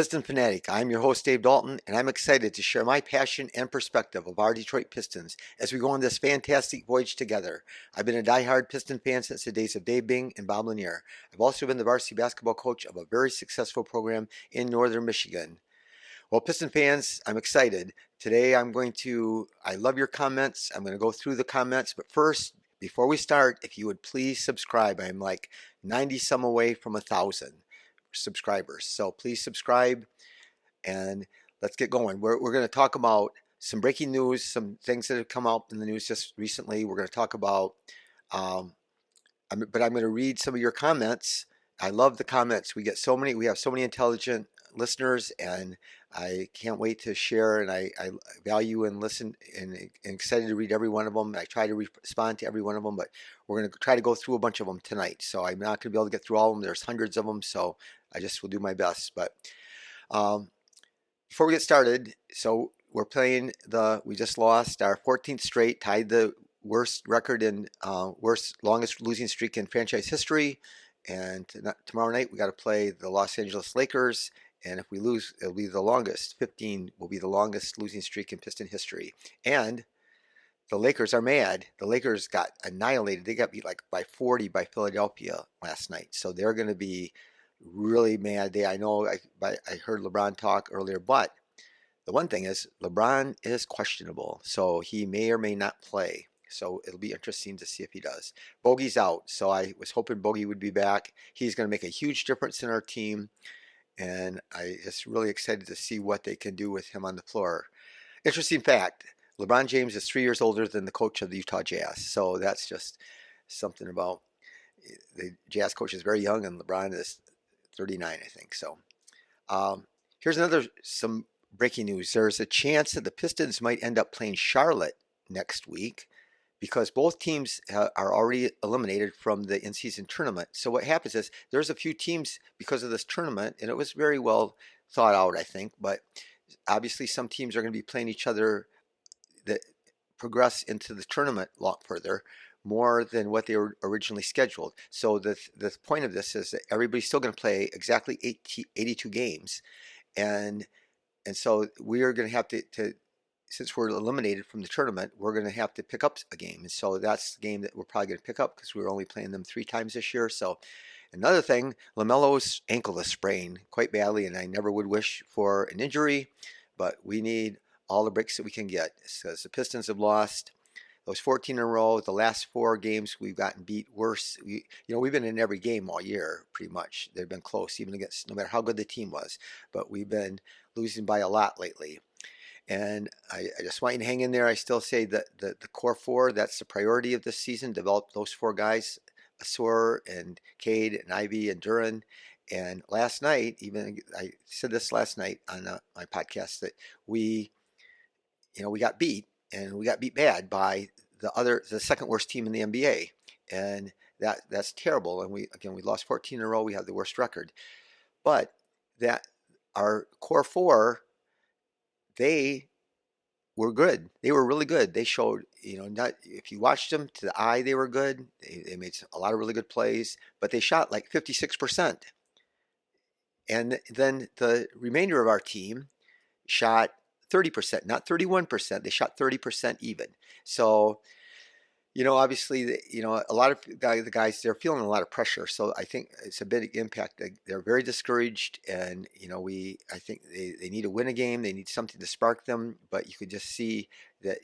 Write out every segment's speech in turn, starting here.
Piston Fanatic. I'm your host, Dave Dalton, and I'm excited to share my passion and perspective of our Detroit Pistons as we go on this fantastic voyage together. I've been a diehard Piston fan since the days of Dave Bing and Bob Lanier. I've also been the varsity basketball coach of a very successful program in northern Michigan. Well, Piston fans, I'm excited. Today I love your comments. I'm going to go through the comments, but first, before we start, if you would please subscribe. I'm like 90 some away from 1,000 subscribers. So please subscribe and let's get going. We're going to talk about some breaking news, some things that have come out in the news just recently. We're going to talk about, but I'm going to read some of your comments. I love the comments. We have so many intelligent listeners, and I can't wait to share, and I value and listen and excited to read every one of them. I try to respond to every one of them, but we're going to try to go through a bunch of them tonight. So I'm not going to be able to get through all of them. There's hundreds of them, so I just will do my best. But before we get started, so we just lost our 14th straight, tied the worst record in longest losing streak in franchise history. And tomorrow night we got to play the Los Angeles Lakers, and if we lose, it'll be the longest. 15 will be the longest losing streak in Piston history. And the Lakers are mad. The Lakers got annihilated. They got beat like by 40 by Philadelphia last night. So they're going to be really mad. I heard LeBron talk earlier, but the one thing is LeBron is questionable, so he may or may not play. So it'll be interesting to see if he does. Bogey's out, so I was hoping Bogey would be back. He's going to make a huge difference in our team, and I just really excited to see what they can do with him on the floor. Interesting fact, LeBron James is 3 years older than the coach of the Utah Jazz, so that's just something about the Jazz coach is very young, and LeBron is 39, I think. So here's some breaking news. There's a chance that the Pistons might end up playing Charlotte next week because both teams are already eliminated from the in-season tournament. So what happens is there's a few teams because of this tournament, and it was very well thought out, I think, but obviously some teams are going to be playing each other that progress into the tournament a lot further, more than what they were originally scheduled. So the point of this is that everybody's still going to play exactly 82 games, and so we are going to have to since we're eliminated from the tournament, we're going to have to pick up a game. And so that's the game that we're probably going to pick up because we're only playing them 3 times this year. So another thing, LaMelo's ankle is sprained quite badly, and I never would wish for an injury, but we need all the breaks that we can get because the Pistons have lost those 14 in a row. The last 4 games we've gotten beat worse. We've been in every game all year pretty much. They've been close, even against no matter how good the team was. But we've been losing by a lot lately. And I just want you to hang in there. I still say that the core 4, that's the priority of this season. Develop those 4 guys, Ausar and Cade and Ivey and Duran. And last night, even I said this last night on my podcast, that we got beat, and we got beat bad by the second worst team in the NBA. And that's terrible. And we lost 14 in a row. We have the worst record. But that our core 4, they were good. They were really good. They showed, not if you watched them to the eye, they were good. They made a lot of really good plays, but they shot like 56%. And then the remainder of our team shot 30%, not 31%. They shot 30% even. So, obviously, a lot of the guys, they're feeling a lot of pressure. So I think it's a big impact. They're very discouraged, and I think they need to win a game. They need something to spark them. But you could just see that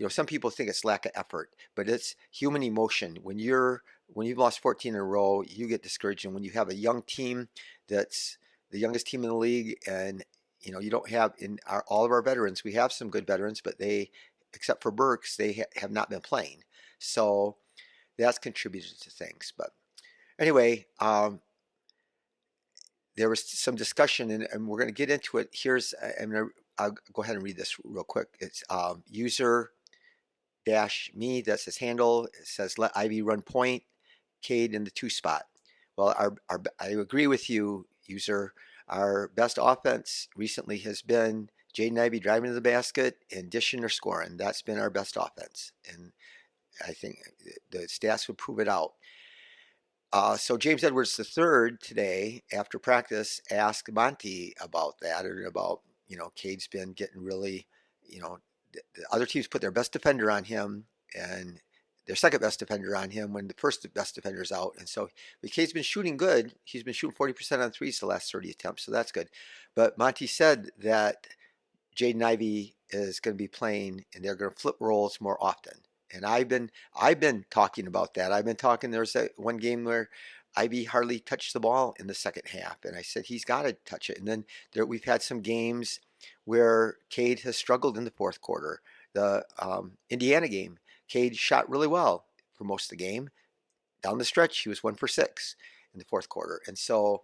some people think it's lack of effort, but it's human emotion. When you've lost 14 in a row, you get discouraged, and when you have a young team that's the youngest team in the league, and you don't have all of our veterans. We have some good veterans, but except for Burks, they have not been playing. So that's contributed to things. But anyway, there was some discussion, and we're going to get into it. I'll go ahead and read this real quick. It's user -me, that's his handle. It says, let Ivey run point, Cade in the 2 spot. Well, I agree with you, user. Our best offense recently has been Jaden Ivey driving to the basket and dishing or scoring. That's been our best offense. And I think the stats would prove it out. So James Edwards III today, after practice, asked Monty about that and about, Cade's been getting really, you know, the other teams put their best defender on him and their second best defender on him when the first best defender's out. And so, but Cade's been shooting good. He's been shooting 40% on threes the last 30 attempts, so that's good. But Monty said that Jaden Ivey is going to be playing, and they're going to flip roles more often. And I've been talking about that. I've been talking. There's one game where Ivey hardly touched the ball in the second half, and I said he's got to touch it. And then we've had some games where Cade has struggled in the fourth quarter. The Indiana game, Cade shot really well for most of the game. Down the stretch, he was 1 for 6 in the fourth quarter, and so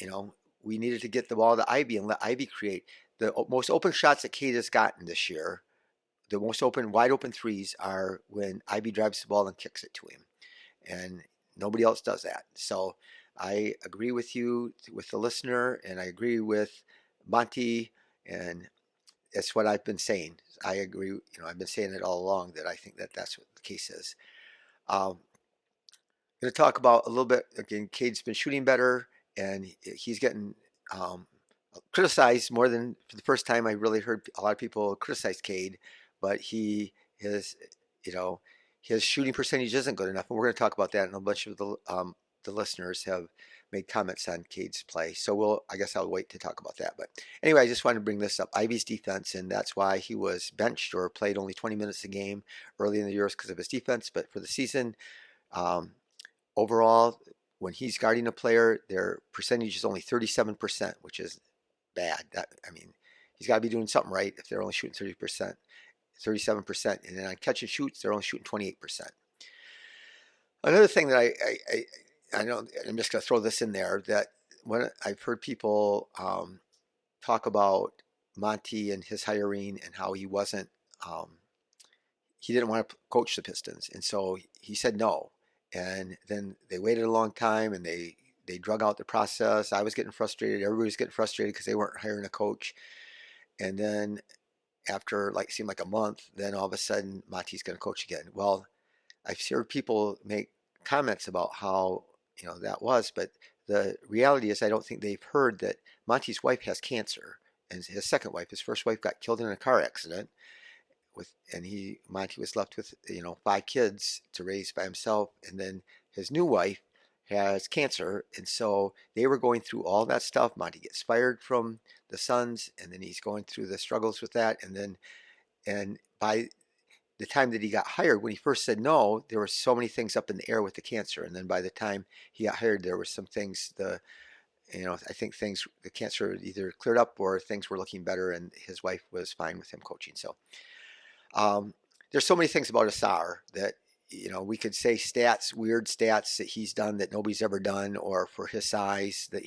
you know, we needed to get the ball to Ivy and let Ivy create. The most open shots that Cade has gotten this year, the most wide open threes are when Ivy drives the ball and kicks it to him. And nobody else does that. So I agree with you, with the listener, and I agree with Monty, and it's what I've been saying. I agree, I've been saying it all along that I think that that's what the case is. Um, going to talk about a little bit again. Cade's been shooting better, and he's getting criticized more than for the first time. I really heard a lot of people criticize Cade, but you know, his shooting percentage isn't good enough, and we're going to talk about that. And a bunch of the listeners have made comments on Cade's play, so I guess I'll wait to talk about that. But anyway, I just wanted to bring this up. Ivy's defense, and that's why he was benched or played only 20 minutes a game early in the year because of his defense. But for the season, um, overall, when he's guarding a player, their percentage is only 37%, which is bad. He's got to be doing something right if they're only shooting 30%, 37%, and then on catch and shoots, they're only shooting 28%. Another thing that I know, I'm just going to throw this in there, that when I've heard people talk about Monty and his hiring and how he didn't want to coach the Pistons, and so he said no. And then they waited a long time, and they drug out the process. I was getting frustrated. Everybody was getting frustrated because they weren't hiring a coach. And then after seemed like a month, then all of a sudden Monty's going to coach again. Well, I've heard people make comments about how that was, but the reality is I don't think they've heard that Monty's wife has cancer, and his second wife, his first wife, got killed in a car accident. Monty was left with 5 kids to raise by himself, and then his new wife has cancer, and so they were going through all that stuff. Monty gets fired from the Suns, and then he's going through the struggles with that, and by the time that he got hired, when he first said no, there were so many things up in the air with the cancer, and then by the time he got hired, there were some things I think the cancer either cleared up or things were looking better, and his wife was fine with him coaching. So there's so many things about Ausar that we could say weird stats that he's done that nobody's ever done, or for his size that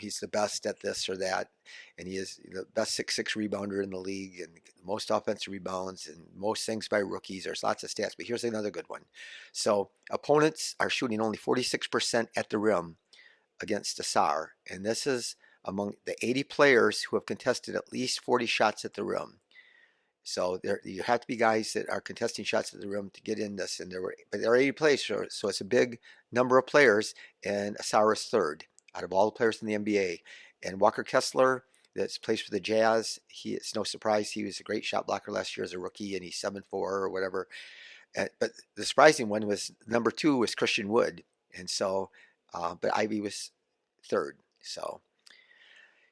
he's the best at this or that, and he is the best 6'6" rebounder in the league, and most offensive rebounds, and most things by rookies. There's lots of stats, but here's another good one. So opponents are shooting only 46% at the rim against Ausar, and this is among the 80 players who have contested at least 40 shots at the rim. So you have to be guys that are contesting shots at the rim to get in this, and there are 80 players, so it's a big number of players, and Ausar is third out of all the players in the NBA. And Walker Kessler, that plays for the Jazz, it's no surprise he was a great shot blocker last year as a rookie, and he's 7'4" or whatever. But the surprising one was number 2 was Christian Wood, and so but Ivey was third. So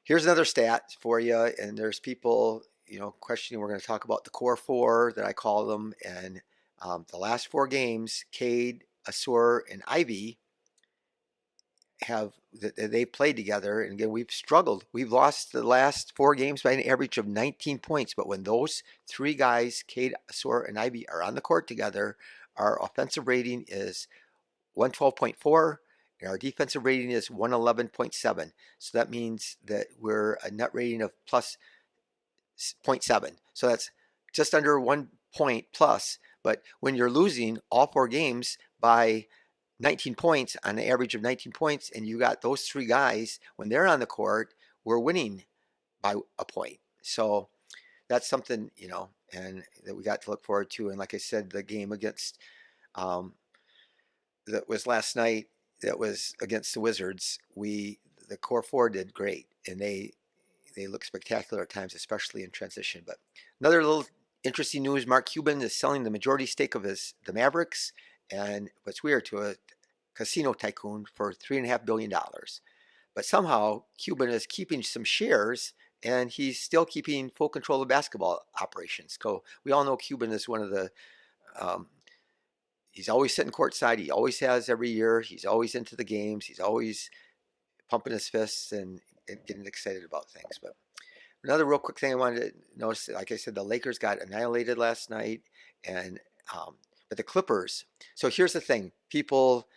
here's another stat for you, and there's people questioning. We're going to talk about the core 4 that I call them, and the last 4 games, Cade, Ausar, and Ivey they played together, and again we've struggled. We've lost the last 4 games by an average of 19 points, but when those 3 guys, Cade, Ausar, and Ivey, are on the court together, our offensive rating is 112.4. And our defensive rating is 111.7. So that means that we're a net rating of plus 0.7. So that's just under 1 point plus. But when you're losing all 4 games by 19 points, on an average of 19 points, and you got those 3 guys, when they're on the court, we're winning by a point. So that's something, and that we got to look forward to. And like I said, the game against that was last night, that was against the Wizards, the core four did great, and they look spectacular at times, especially in transition. But another little interesting news: Mark Cuban is selling the majority stake of the Mavericks, and what's weird, to a casino tycoon for $3.5 billion. But somehow Cuban is keeping some shares, and he's still keeping full control of basketball operations. So we all know Cuban is one of the um, he's always sitting courtside. He always has every year. He's always into the games. He's always pumping his fists and getting excited about things. But another real quick thing I wanted to notice, like I said, the Lakers got annihilated last night, and um, but the Clippers. So here's the thing: people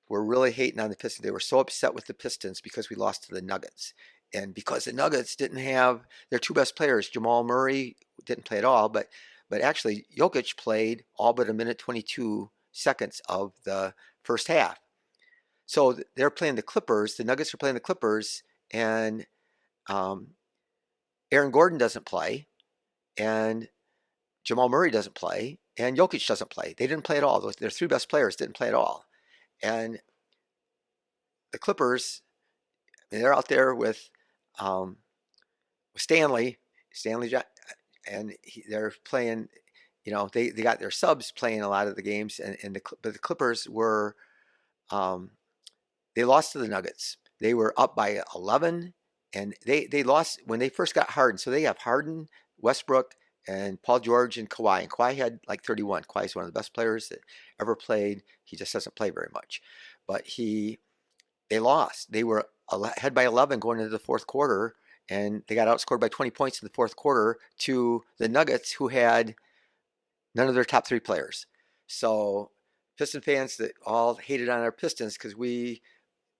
were really hating on the Pistons. They were so upset with the Pistons because we lost to the Nuggets, and because the Nuggets didn't have their two best players. Jamal Murray didn't play at all, but actually Jokic played all but a minute 22 seconds of the first half. So they're playing the Clippers. The Nuggets are playing the Clippers, and um, Aaron Gordon doesn't play, and Jamal Murray doesn't play, and Jokic doesn't play. They didn't play at all. Their three best players didn't play at all. And the Clippers, they're out there um, with Stanley, and they're playing. They got their subs playing a lot of the games, but the Clippers were um, they lost to the Nuggets. They were up by 11, and they lost when they first got Harden. So they have Harden, Westbrook, and Paul George and Kawhi. And Kawhi had like 31. Kawhi is one of the best players that ever played. He just doesn't play very much, but they lost. They were ahead by 11 going into the fourth quarter, and they got outscored by 20 points in the fourth quarter to the Nuggets, who had none of their top three players. So Piston fans that all hated on our Pistons because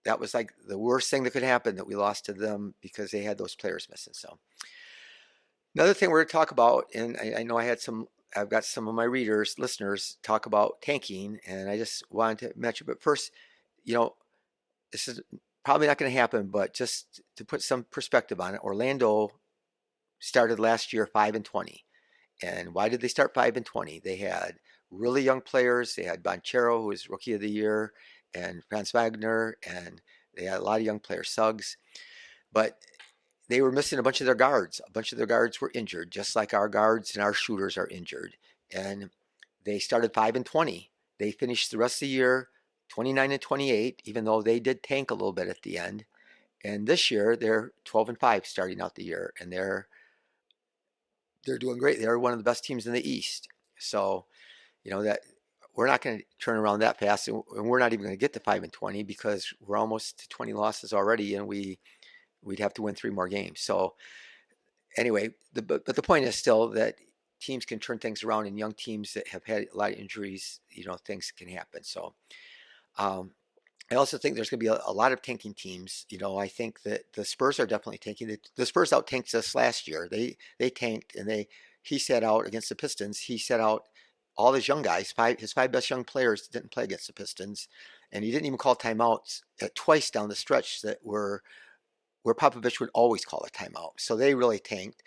that was like the worst thing that could happen, that we lost to them because they had those players missing. So another thing we're going to talk about, and I know I've got some of my listeners talk about tanking, and I just wanted to mention, but first, you know, this is probably not going to happen, but just to put some perspective on it, Orlando started last year 5-20. And why did they start 5-20? They had really young players. They had Banchero, who was Rookie of the Year, and Franz Wagner, and they had a lot of young players, Suggs. But they were missing a bunch of their guards. A bunch of their guards were injured, just like our guards and our shooters are injured. And they started 5-20. They finished the rest of the year 29-28, even though they did tank a little bit at the end. And this year they're 12-5 starting out the year, and they're doing great. They're one of the best teams in the East. So, that we're not going to turn around that fast, and we're not even going to get to 5-20 because we're almost to 20 losses already, and we'd have to win 3 more games. So anyway, but the point is still that teams can turn things around, and young teams that have had a lot of injuries, things can happen. So um, I also think there's going to be a lot of tanking teams. I think that the Spurs are definitely tanking. The Spurs out tanked us last year. They tanked, and he sat out against the Pistons. He sat out all his young guys. His 5 best young players didn't play against the Pistons, and he didn't even call timeouts twice down the stretch that were where Popovich would always call a timeout. So they really tanked.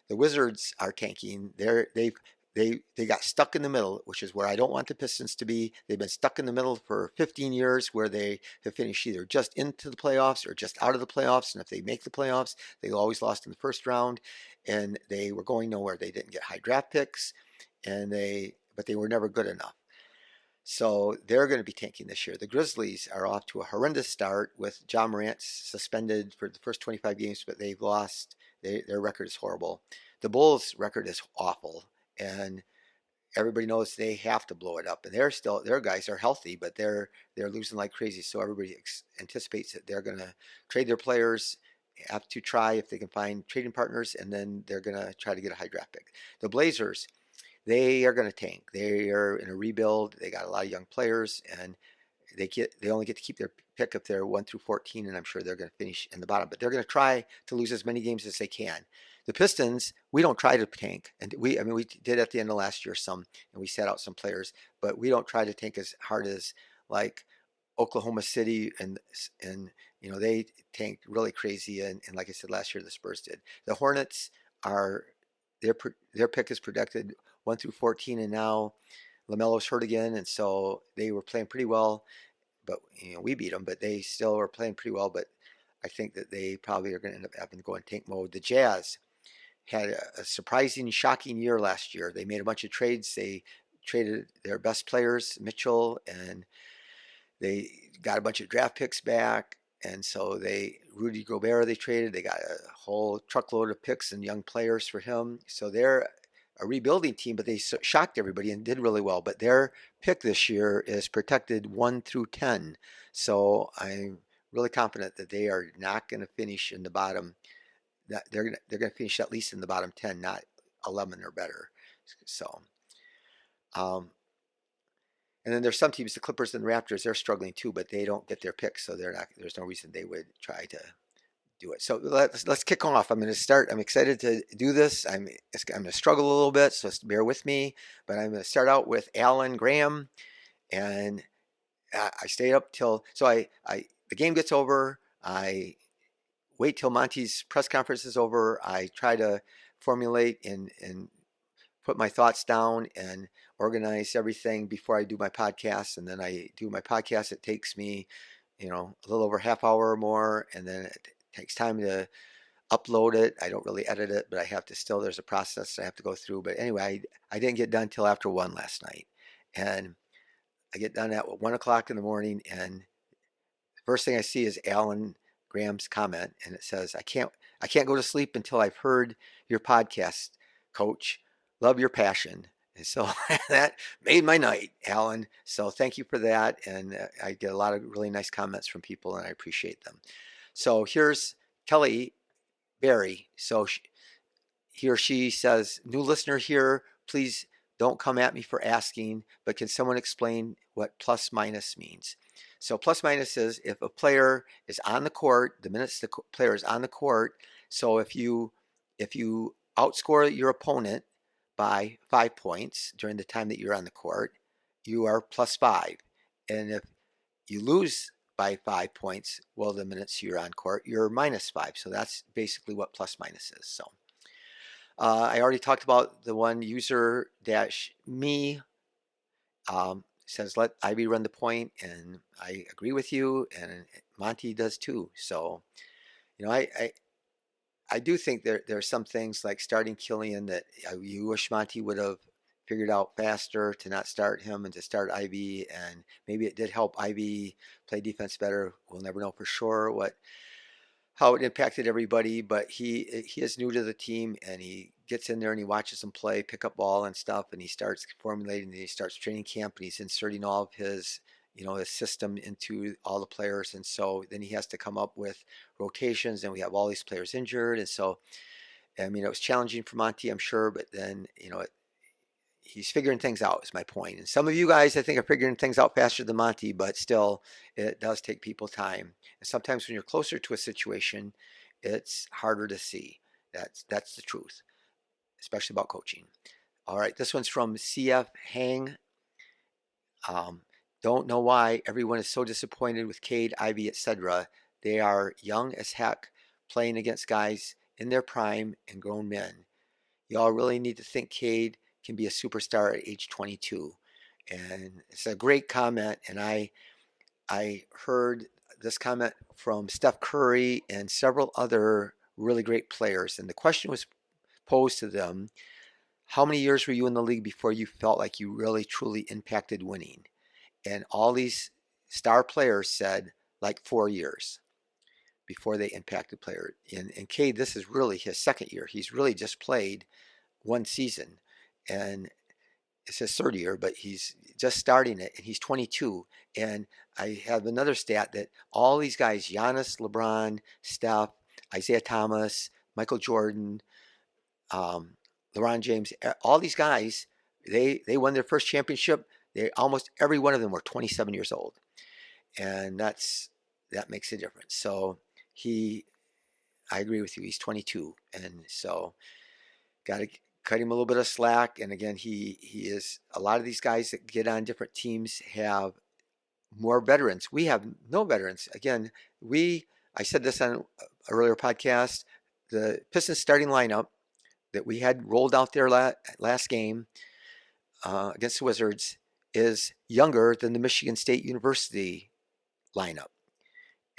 The Wizards are tanking. They got stuck in the middle, which is where I don't want the Pistons to be. They've been stuck in the middle for 15 years, where they have finished either just into the playoffs or just out of the playoffs. And if they make the playoffs, they always lost in the first round, and they were going nowhere. They didn't get high draft picks, but they were never good enough. So they're going to be tanking this year. The Grizzlies are off to a horrendous start with Ja Morant suspended for the first 25 games, but they've lost. Their record is horrible. The Bulls' record is awful, and everybody knows they have to blow it up. And their guys are healthy, but they're losing like crazy. So everybody anticipates that they're going to trade their players, have to try if they can find trading partners, and then they're going to try to get a high draft pick. The Blazers, they are going to tank. They are in a rebuild. They got a lot of young players, and they only get to keep their pick if they're 1 through 14, and I'm sure they're going to finish in the bottom. But they're going to try to lose as many games as they can. The Pistons, we don't try to tank, and we did at the end of last year some, and we set out some players, but we don't try to tank as hard as like Oklahoma City and they tanked really crazy, and like I said last year, the Spurs did. The Hornets are their pick is projected 1 through 14, and now LaMelo's hurt again, and so they were playing pretty well, but we beat them. But they still are playing pretty well. But I think that they probably are going to end up having to go in tank mode. The Jazz had a surprising, shocking year last year. They made a bunch of trades. They traded their best players, Mitchell, and they got a bunch of draft picks back. And so Rudy Gobert, they traded. They got a whole truckload of picks and young players for him. So they're a rebuilding team, but they shocked everybody and did really well. But their pick this year is protected 1 through 10. So I'm really confident that they are not going to finish in the bottom. That they're going to finish at least in the bottom 10, not 11 or better. So, um, and then there's some teams, the Clippers and the Raptors, they're struggling too, but they don't get their picks, so they're not. There's no reason they would try to do it. So let's kick off. I'm going to start. I'm excited to do this. I'm going to struggle a little bit, so bear with me. But I'm going to start out with Alan Graham, and I stayed up till the game gets over. I wait till Monty's press conference is over. I try to formulate and put my thoughts down and organize everything before I do my podcast. And then I do my podcast. It takes me, a little over half hour or more. And then it takes time to upload it. I don't really edit it, but I have to still, there's a process I have to go through. But anyway, I didn't get done till after 1 last night. And I get done at 1 o'clock in the morning. And the first thing I see is Alan Graham's comment. And it says, I can't go to sleep until I've heard your podcast, Coach. Love your passion. And so that made my night, Alan. So thank you for that. And I get a lot of really nice comments from people, and I appreciate them. So here's Kelly Berry. So he or she says, new listener here, please don't come at me for asking, but can someone explain what plus minus means? So plus minus is if a player is on the court, the minutes the player is on the court. So if you outscore your opponent by 5 points during the time that you're on the court, you are +5. And if you lose by 5 points, well, the minutes you're on court, you're -5. So that's basically what plus minus is. So I already talked about the one user dash me says let Ivey run the point, and I agree with you, and Monty does too. So I do think there are some things like starting Killian that you wish Monty would have figured out faster to not start him and to start Ivey, and maybe it did help Ivey play defense better. We'll never know for sure how it impacted everybody, but he is new to the team, and he gets in there and he watches them play, pick up ball and stuff, and he starts formulating, and he starts training camp, and he's inserting all of his his system into all the players. And so then he has to come up with rotations, and we have all these players injured. And so, I mean, it was challenging for Monty, I'm sure, but then, he's figuring things out is my point. And some of you guys, I think, are figuring things out faster than Monty, but still, it does take people time. And sometimes when you're closer to a situation, it's harder to see. That's the truth, especially about coaching. All right, this one's from CF Hang. Don't know why everyone is so disappointed with Cade, Ivey, etc. They are young as heck, playing against guys in their prime and grown men. Y'all really need to think Cade can be a superstar at age 22. And it's a great comment. And I heard this comment from Steph Curry and several other really great players. And the question was posed to them, how many years were you in the league before you felt like you really truly impacted winning? And all these star players said like 4 years before they impacted player. And Cade, this is really his second year. He's really just played one season, and it's his third year, but he's just starting it, and he's 22. And I have another stat that all these guys, Giannis, LeBron, Steph, Isaiah Thomas, Michael Jordan, LeBron James, all these guys, they won their first championship. Almost every one of them were 27 years old, and that makes a difference. So I agree with you. He's 22, and so got to cut him a little bit of slack. And again, he is, a lot of these guys that get on different teams have more veterans. We have no veterans. Again, I said this on an earlier podcast, the Pistons starting lineup that we had rolled out there last game against the Wizards is younger than the Michigan State University lineup.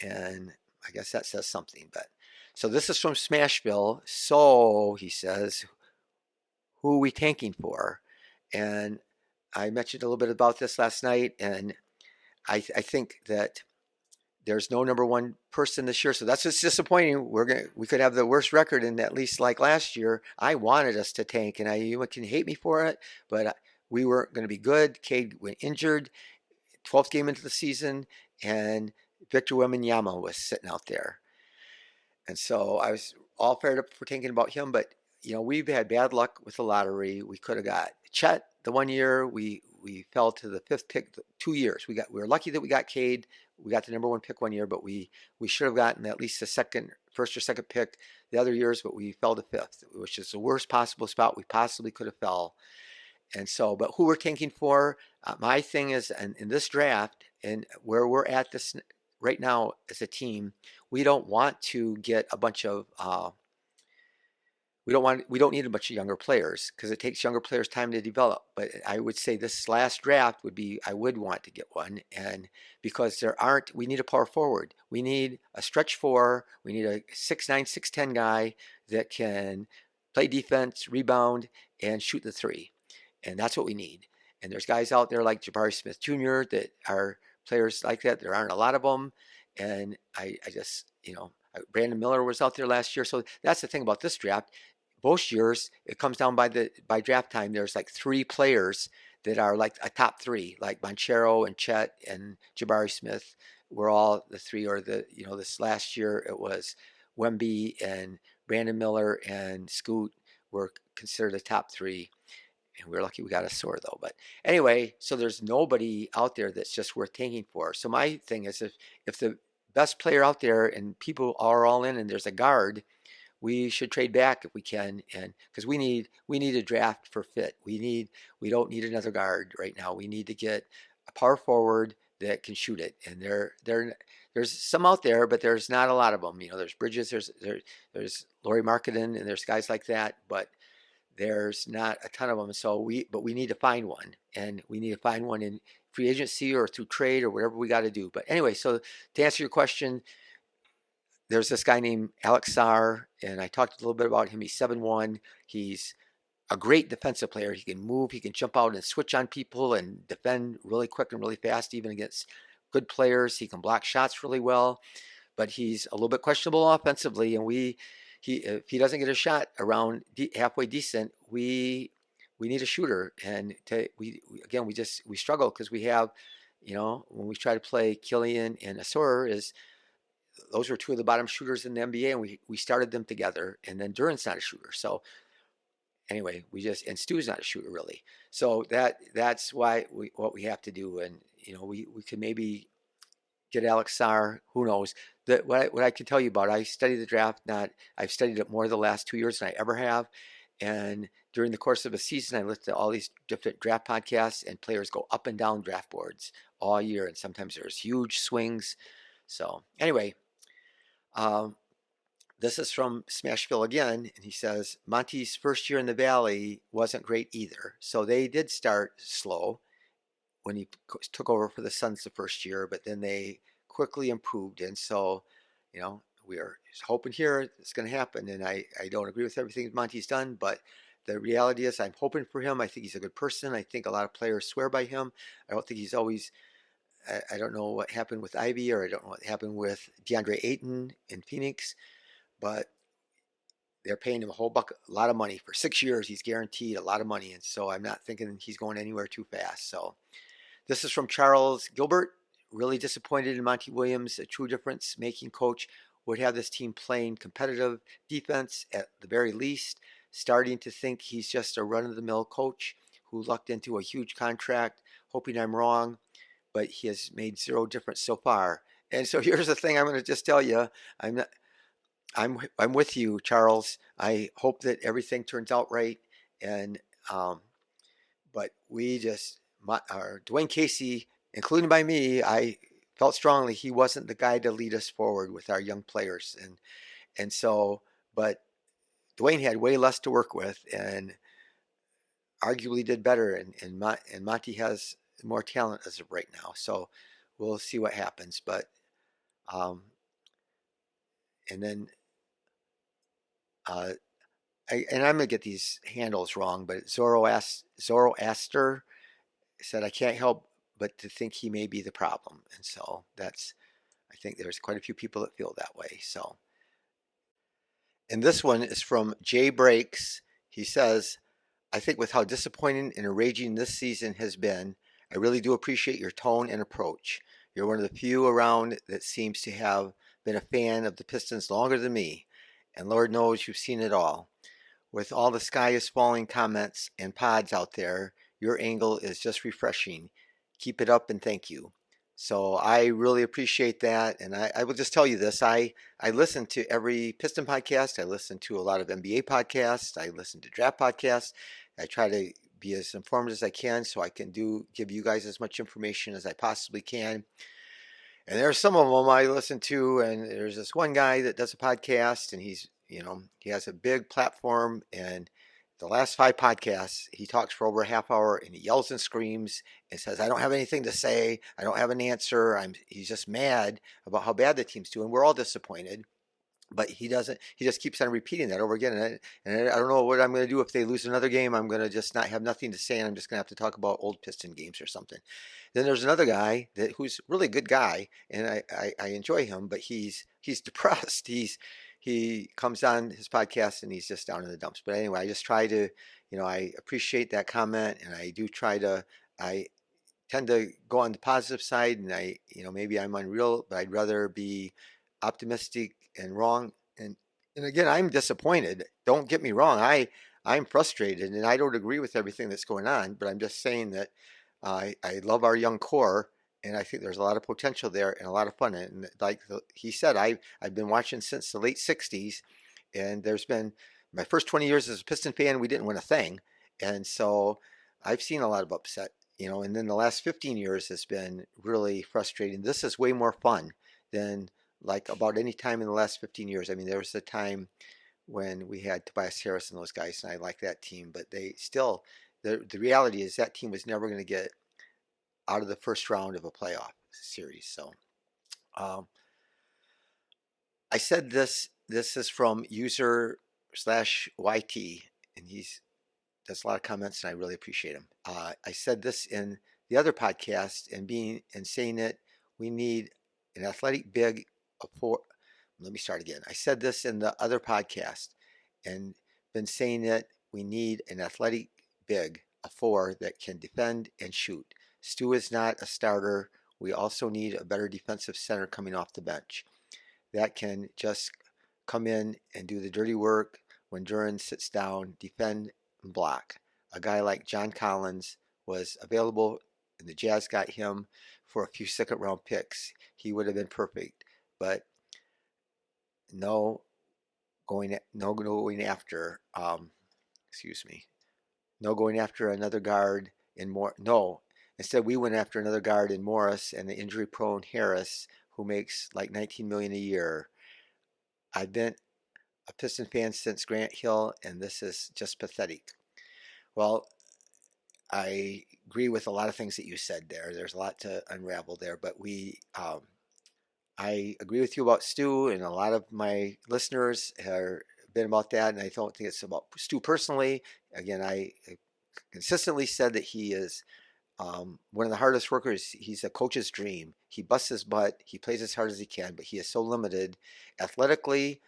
And I guess that says something. But so this is from Smashville. So he says, who are we tanking for? And I mentioned a little bit about this last night, and I think that there's no number one person this year, so that's what's disappointing. We could have the worst record in at least like last year. I wanted us to tank, and you can hate me for it, but we were going to be good. Cade went injured, 12th game into the season, and Victor Wembanyama was sitting out there. And so I was all fired up for thinking about him, but we've had bad luck with the lottery. We could have got Chet the one year. We fell to the fifth pick 2 years. We were lucky that we got Cade. We got the number one pick one year, but we should have gotten at least the first or second pick the other years, but we fell to fifth, which is the worst possible spot we possibly could have fell. And so, but who we're tanking for? My thing is, in this draft and where we're at this right now as a team, we don't want to get a bunch of we don't need a bunch of younger players because it takes younger players time to develop. But I would say this last draft I would want to get one, and because we need a power forward. We need a stretch four. We need a 6'9", 6'10" guy that can play defense, rebound, and shoot the three. And that's what we need. And there's guys out there like Jabari Smith Jr. that are players like that. There aren't a lot of them. And I just, Brandon Miller was out there last year. So that's the thing about this draft. Most years, it comes down by draft time. There's like three players that are like a top three, like Banchero and Chet and Jabari Smith. Were all the three, or this last year it was Wemby and Brandon Miller and Scoot were considered the top three. And we're lucky we got a sore though. But anyway, so there's nobody out there that's just worth tanking for. So my thing is, if the best player out there and people are all in and there's a guard, we should trade back if we can, and because we need a draft for fit. We don't need another guard right now. We need to get a power forward that can shoot it. And there's some out there, but there's not a lot of them. There's Bridges, there's Lauri Markkanen, and there's guys like that, but there's not a ton of them. So we need to find one, and we need to find one in free agency or through trade or whatever we got to do. But anyway, so to answer your question, there's this guy named Alex Sarr, and I talked a little bit about him. He's 7'1". He's a great defensive player. He can move, he can jump out and switch on people and defend really quick and really fast, even against good players. He can block shots really well, but he's a little bit questionable offensively. And if he doesn't get a shot around halfway decent, we need a shooter. And we struggle because we have, when we try to play Killian and Ausar, those were two of the bottom shooters in the NBA, and we started them together. And then Duran's not a shooter, so anyway, and Stu's not a shooter really. So that's why what we have to do, and we could maybe get Alex Sarr. Who knows? What I can tell you about, I study the draft. I've studied it more the last 2 years than I ever have, and during the course of a season, I listened to all these different draft podcasts, and players go up and down draft boards all year, and sometimes there's huge swings. So anyway. This is from Smashville again, and he says, Monty's first year in the Valley wasn't great either. So they did start slow when he took over for the Suns the first year, but then they quickly improved. And so, we are hoping here it's going to happen. And I don't agree with everything Monty's done, but the reality is I'm hoping for him. I think he's a good person. I think a lot of players swear by him. I don't think he's always... I don't know what happened with Ivey, or I don't know what happened with DeAndre Ayton in Phoenix, but they're paying him a lot of money for 6 years. He's guaranteed a lot of money, and so I'm not thinking he's going anywhere too fast. So this is from Charles Gilbert. Really disappointed in Monty Williams, a true difference-making coach. Would have this team playing competitive defense at the very least. Starting to think he's just a run-of-the-mill coach who lucked into a huge contract. Hoping I'm wrong, but he has made zero difference so far. And so here's the thing I'm going to just tell you. I'm with you, Charles. I hope that everything turns out right. And but Dwayne Casey, including by me, I felt strongly he wasn't the guy to lead us forward with our young players. And so, but Dwayne had way less to work with and arguably did better. And Monty has more talent as of right now. So we'll see what happens. But um, and then uh, and I'm gonna get these handles wrong, but Zoroaster said I can't help but to think he may be the problem, and so that's I think there's quite a few people that feel that way. So, and this one is from Jay Breaks. He says, I think with how disappointing and enraging this season has been, I really do appreciate your tone and approach. You're one of the few around that seems to have been a fan of the Pistons longer than me, and Lord knows you've seen it all. With all the sky is falling comments and pods out there, your angle is just refreshing. Keep it up and thank you. So I really appreciate that. And I will just tell you this. I listen to every Piston podcast. I listen to a lot of NBA podcasts. I listen to draft podcasts. I try to be as informed as I can so I can give you guys as much information as I possibly can. And there's some of them I listen to, and there's this one guy that does a podcast, and he has a big platform, and the last 5 podcasts, he talks for over a half hour, and he yells and screams and says, I don't have anything to say. I don't have an answer. He's just mad about how bad the team's doing. We're all disappointed. But he doesn't. He just keeps on repeating that over again, and I don't know what I'm going to do if they lose another game. I'm going to just not have nothing to say, and I'm just going to have to talk about old Piston games or something. Then there's another guy who's really a good guy, and I enjoy him, but he's depressed. He comes on his podcast and he's just down in the dumps. But anyway, I just try to, I appreciate that comment, and I do try to. I tend to go on the positive side, and maybe I'm unreal, but I'd rather be optimistic and wrong. And again, I'm disappointed. Don't get me wrong. I'm frustrated, and I don't agree with everything that's going on. But I'm just saying that I love our young core, and I think there's a lot of potential there and a lot of fun. And like he said, I've been watching since the late '60s, and there's been my first 20 years as a Piston fan. We didn't win a thing, and so I've seen a lot of upset. And then the last 15 years has been really frustrating. This is way more fun than like about any time in the last 15 years. I mean, there was a time when we had Tobias Harris and those guys, and I like that team, but they still, the reality is that team was never going to get out of the first round of a playoff series. So I said this is from user/YT, and he's does a lot of comments, and I really appreciate him. I said this in the other podcast, and saying it, we need an athletic big for. Let me start again. I said this in the other podcast, and been saying it. We need an athletic big, a 4 that can defend and shoot. Stu is not a starter. We also need a better defensive center coming off the bench that can just come in and do the dirty work when Duran sits down, defend and block. A guy like John Collins was available, and the Jazz got him for a few second-round picks. He would have been perfect, but no going after. Excuse me. No going after another guard in more. No, instead we went after another guard in Morris and the injury-prone Harris, who makes like $19 million a year. I've been a Piston fan since Grant Hill, and this is just pathetic. Well, I agree with a lot of things that you said there. There's a lot to unravel there, but I agree with you about Stu, and a lot of my listeners have been about that, and I don't think it's about Stu personally. Again, I consistently said that he is one of the hardest workers. He's a coach's dream. He busts his butt. He plays as hard as he can, but he is so limited athletically,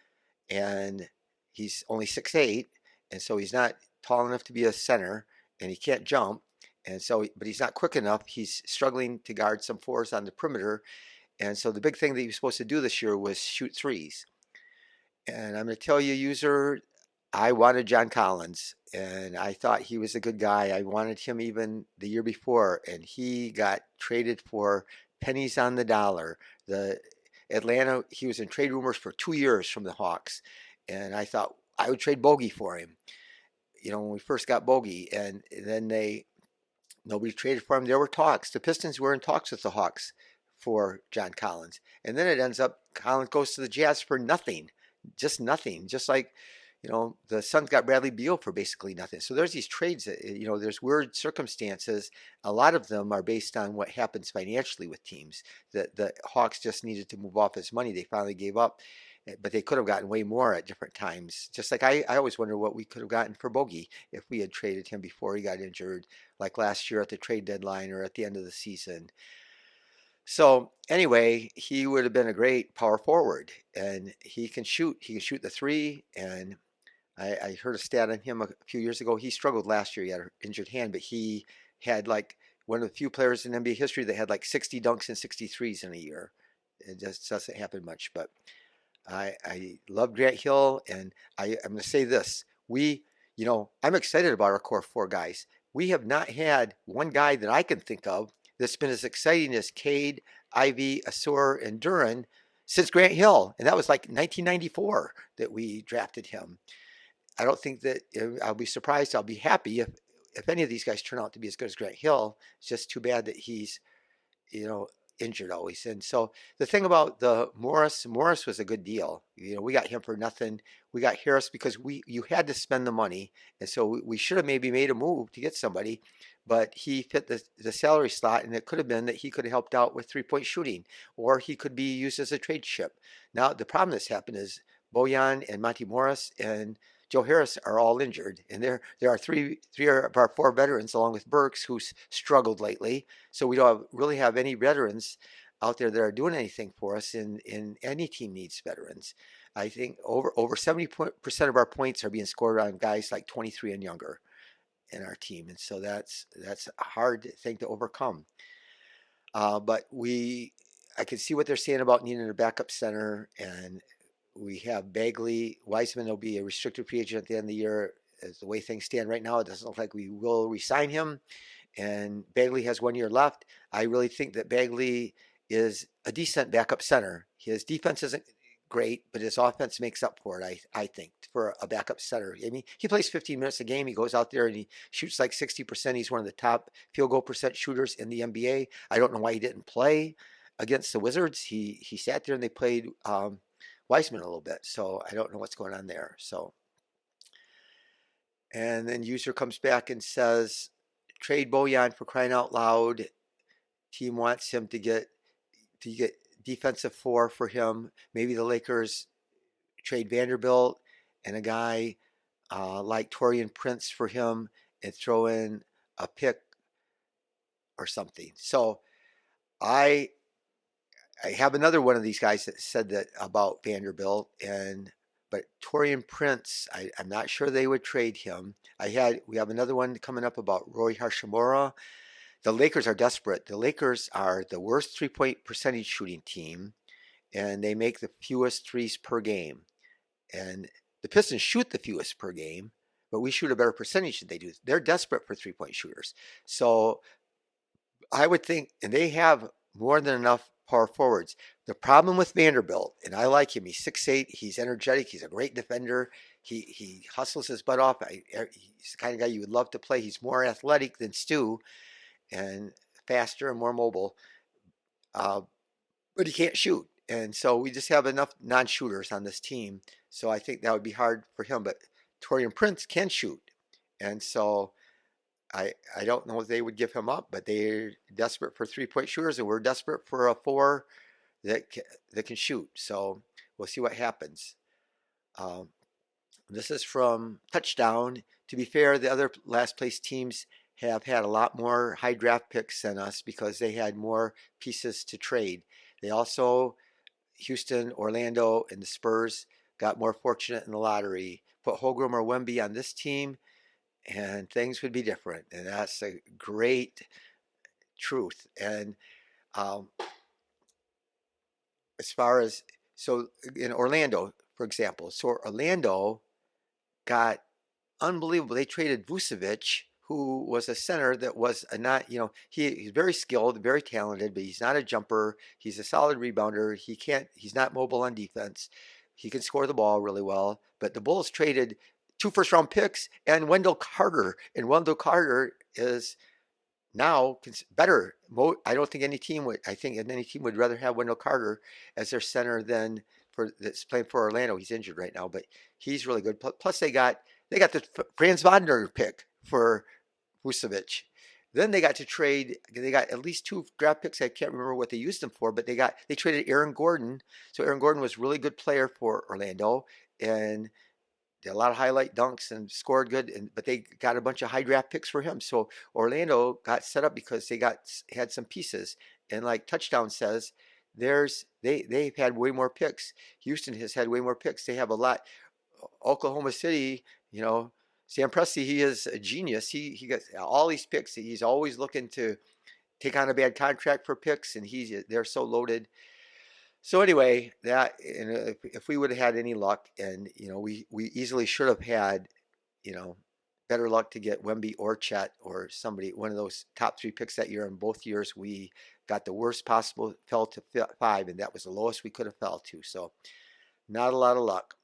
and he's only 6'8", and so he's not tall enough to be a center, and he can't jump, and so but he's not quick enough. He's struggling to guard some 4s on the perimeter, and so the big thing that he was supposed to do this year was shoot 3s. And I'm going to tell you, user, I wanted John Collins, and I thought he was a good guy. I wanted him even the year before, and he got traded for pennies on the dollar. The Atlanta, he was in trade rumors for 2 years from the Hawks, and I thought I would trade Bogey for him. When we first got Bogey, and then nobody traded for him. There were talks. The Pistons were in talks with the Hawks for John Collins, and then it ends up Collins goes to the Jazz for nothing, just nothing, just like the Suns got Bradley Beal for basically nothing. So there's these trades that, there's weird circumstances. A lot of them are based on what happens financially with teams. The Hawks just needed to move off his money. They finally gave up, but they could have gotten way more at different times. Just like I always wonder what we could have gotten for Bogey if we had traded him before he got injured, like last year at the trade deadline or at the end of the season. So anyway, he would have been a great power forward, and he can shoot. He can shoot the three. And I heard a stat on him a few years ago. He struggled last year. He had an injured hand, but he had like one of the few players in NBA history that had like 60 dunks and 63s in a year. It just doesn't happen much. But I love Grant Hill, and I'm going to say this: I'm excited about our core four guys. We have not had one guy that I can think of that's been as exciting as Cade, Ivey, Ausar, and Duran since Grant Hill, and that was like 1994 that we drafted him. I don't think that I'll be surprised. I'll be happy if any of these guys turn out to be as good as Grant Hill. It's just too bad that he's you know, injured always. And so the thing about the Morris was a good deal. We got him for nothing. We got Harris because you had to spend the money, and so we should have maybe made a move to get somebody, but he fit the salary slot, and it could have been that he could have helped out with 3-point shooting, or he could be used as a trade chip. Now the problem that's happened is Bojan and Monty Morris and Joe Harris are all injured, and there are three of our four veterans, along with Burks, who's struggled lately. So we don't really have any veterans out there that are doing anything for us. In any team needs veterans. I think over 70% of our points are being scored on guys like 23 and younger in our team, and so that's a hard thing to overcome. But I can see what they're saying about needing a backup center, and we have Bagley. Wiseman will be a restricted free agent at the end of the year. As the way things stand right now, it doesn't look like we will re-sign him. And Bagley has 1 year left. I really think that Bagley is a decent backup center. His defense isn't great, but his offense makes up for it, I think, for a backup center. I mean, he plays 15 minutes a game. He goes out there and he shoots like 60%. He's one of the top field goal percent shooters in the NBA. I don't know why he didn't play against the Wizards. He sat there and they played Wiseman a little bit. So I don't know what's going on there. So, and then user comes back and says, trade Bojan for crying out loud. Team wants him to get defensive four for him. Maybe the Lakers trade Vanderbilt and a guy like Taurean Prince for him and throw in a pick or something. So I have another one of these guys that said that about Vanderbilt, but Taurean Prince, I'm not sure they would trade him. We have another one coming up about Roy Hachimura. The Lakers are desperate. The Lakers are the worst 3-point percentage shooting team, and they make the fewest threes per game. And the Pistons shoot the fewest per game, but we shoot a better percentage than they do. They're desperate for 3-point shooters. So I would think, and they have more than enough power forwards. The problem with Vanderbilt, and I like him, he's 6'8", he's energetic, he's a great defender, he hustles his butt off. He's the kind of guy you would love to play. He's more athletic than Stu and faster and more mobile, but he can't shoot. And so we just have enough non-shooters on this team. So I think that would be hard for him. But Taurean Prince can shoot. And so I don't know if they would give him up, but they're desperate for 3-point shooters, and we're desperate for a four that can shoot. So we'll see what happens. This is from Touchdown. To be fair, the other last place teams have had a lot more high draft picks than us because they had more pieces to trade. They also, Houston, Orlando, and the Spurs got more fortunate in the lottery. Put Holmgren or Wemby on this team, and things would be different. And that's a great truth. And as far as, so in Orlando, for example, so Orlando got unbelievable. They traded Vucevic, who was a center that was he's very skilled, very talented, but he's not a jumper. He's a solid rebounder. He's not mobile on defense. He can score the ball really well. But the Bulls traded 2 first-round picks and Wendell Carter. And Wendell Carter is now better. I think any team would rather have Wendell Carter as their center than, that's playing for Orlando. He's injured right now, but he's really good. Plus, they got the Franz Wagner pick for Vucevic. Then they got to trade. They got at least 2 draft picks. I can't remember what they used them for, but they traded Aaron Gordon. So Aaron Gordon was a really good player for Orlando, and did a lot of highlight dunks and scored good. But they got a bunch of high draft picks for him. So Orlando got set up because they had some pieces. And like Touchdown says, they've had way more picks. Houston has had way more picks. They have a lot. Oklahoma City, Sam Presti, he is a genius. He got all these picks. He's always looking to take on a bad contract for picks, and they're so loaded. So anyway, if we would have had any luck, and we easily should have had, you know, better luck to get Wemby or Chet or somebody, one of those top 3 picks that year. In both years, we got the worst possible, fell to 5, and that was the lowest we could have fell to. So not a lot of luck.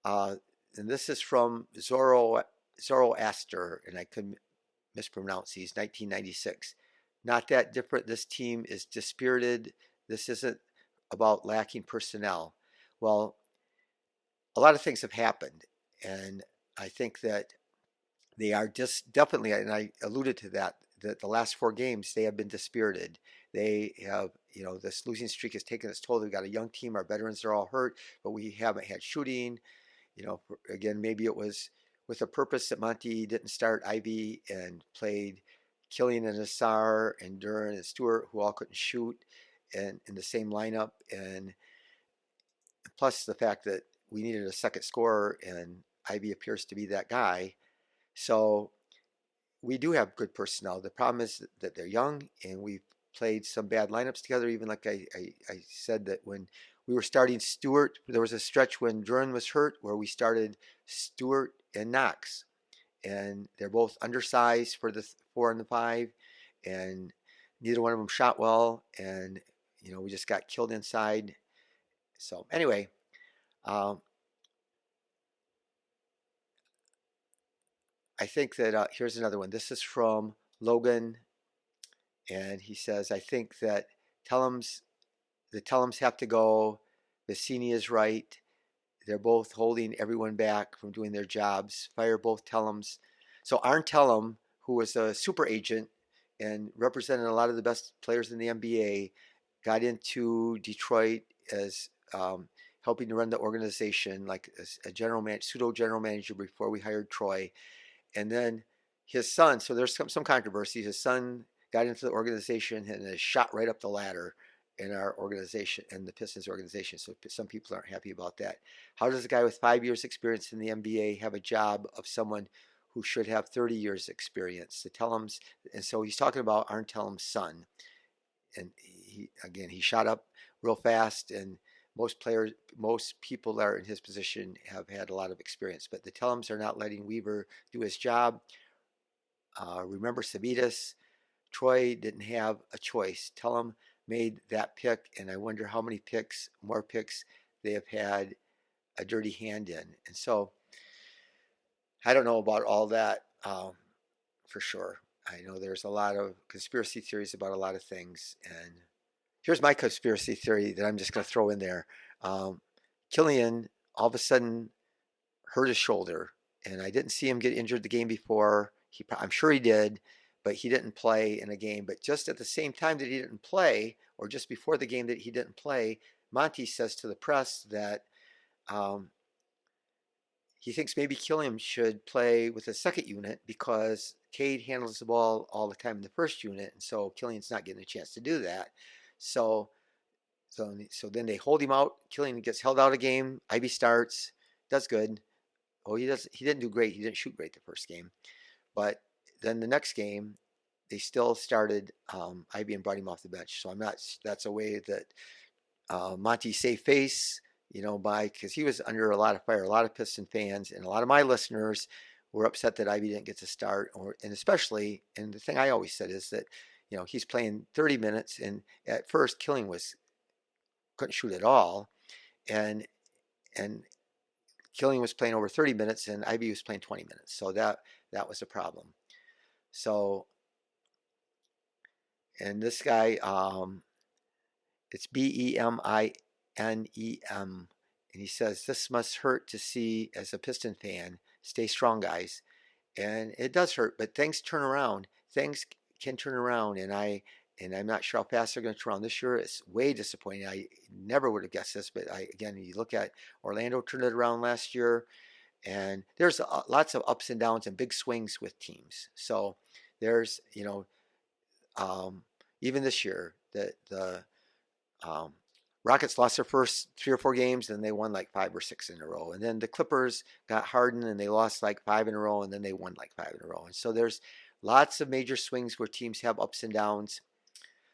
And this is from Zoroaster, and I couldn't mispronounce these, 1996. Not that different. This team is dispirited. This isn't about lacking personnel. Well, a lot of things have happened, and I think that they are just definitely, and I alluded to that the last 4 games they have been dispirited. They have, this losing streak has taken its toll. We've got a young team. Our veterans are all hurt, but we haven't had shooting. Again, maybe it was with a purpose that Monty didn't start Ivey and played Killian and Ausar and Duran and Stewart, who all couldn't shoot, and in the same lineup. And plus the fact that we needed a second scorer, and Ivey appears to be that guy. So we do have good personnel. The problem is that they're young, and we've played some bad lineups together. Even like I said, that when we were starting Stewart, there was a stretch when Duran was hurt where we started Stewart and Knox, and they're both undersized for the 4 and the 5, and neither one of them shot well, and we just got killed inside. So anyway, I think that here's another one. This is from Logan, and he says, I think that the Tellums have to go. Vecini is right. They're both holding everyone back from doing their jobs. Fire both Tellums. So Arn Tellum, who was a super agent and represented a lot of the best players in the NBA, got into Detroit as helping to run the organization, like a pseudo general manager before we hired Troy. And then his son, so there's some controversy. His son got into the organization and has shot right up the ladder in our organization and the Pistons organization. So some people aren't happy about that. How does a guy with 5 years experience in the NBA have a job of someone who should have 30 years experience? The Tellums, and so he's talking about Arn Tellum's son. And he shot up real fast, and most people that are in his position have had a lot of experience. But the Tellums are not letting Weaver do his job. Remember Savitas? Troy didn't have a choice. Tellum made that pick, and I wonder how many more picks they have had a dirty hand in. And so I don't know about all that for sure. I know there's a lot of conspiracy theories about a lot of things, and here's my conspiracy theory that I'm just going to throw in there. Killian all of a sudden hurt his shoulder, and I didn't see him get injured the game before. I'm sure he did, but he didn't play in a game. But just at the same time that he didn't play, or just before the game that he didn't play, Monty says to the press that he thinks maybe Killian should play with the second unit because Cade handles the ball all the time in the first unit, and so Killian's not getting a chance to do that. So then they hold him out. Killian gets held out a game. Ivey starts, does good. Oh, he didn't do great. He didn't shoot great the first game, but then the next game, they still started Ivey and brought him off the bench. So I'm not. That's a way that Monty saved face, because he was under a lot of fire. A lot of Piston fans and a lot of my listeners were upset that Ivey didn't get to start, and especially, and the thing I always said is that, he's playing 30 minutes, and at first Killian couldn't shoot at all, and Killian was playing over 30 minutes, and Ivey was playing 20 minutes. So that was a problem. So, and this guy, it's BEMINT. And he says, "This must hurt to see as a Piston fan. Stay strong, guys." And it does hurt, but things turn around. Things can turn around, and I'm not sure how fast they're going to turn around this year. It's way disappointing. I never would have guessed this, but again, you look at Orlando turned it around last year, and there's lots of ups and downs and big swings with teams. So there's um, even this year the um, Rockets lost their first 3 or 4 games, and they won like 5 or 6 in a row. And then the Clippers got hardened, and they lost like 5 in a row, and then they won like 5 in a row. And so there's lots of major swings where teams have ups and downs.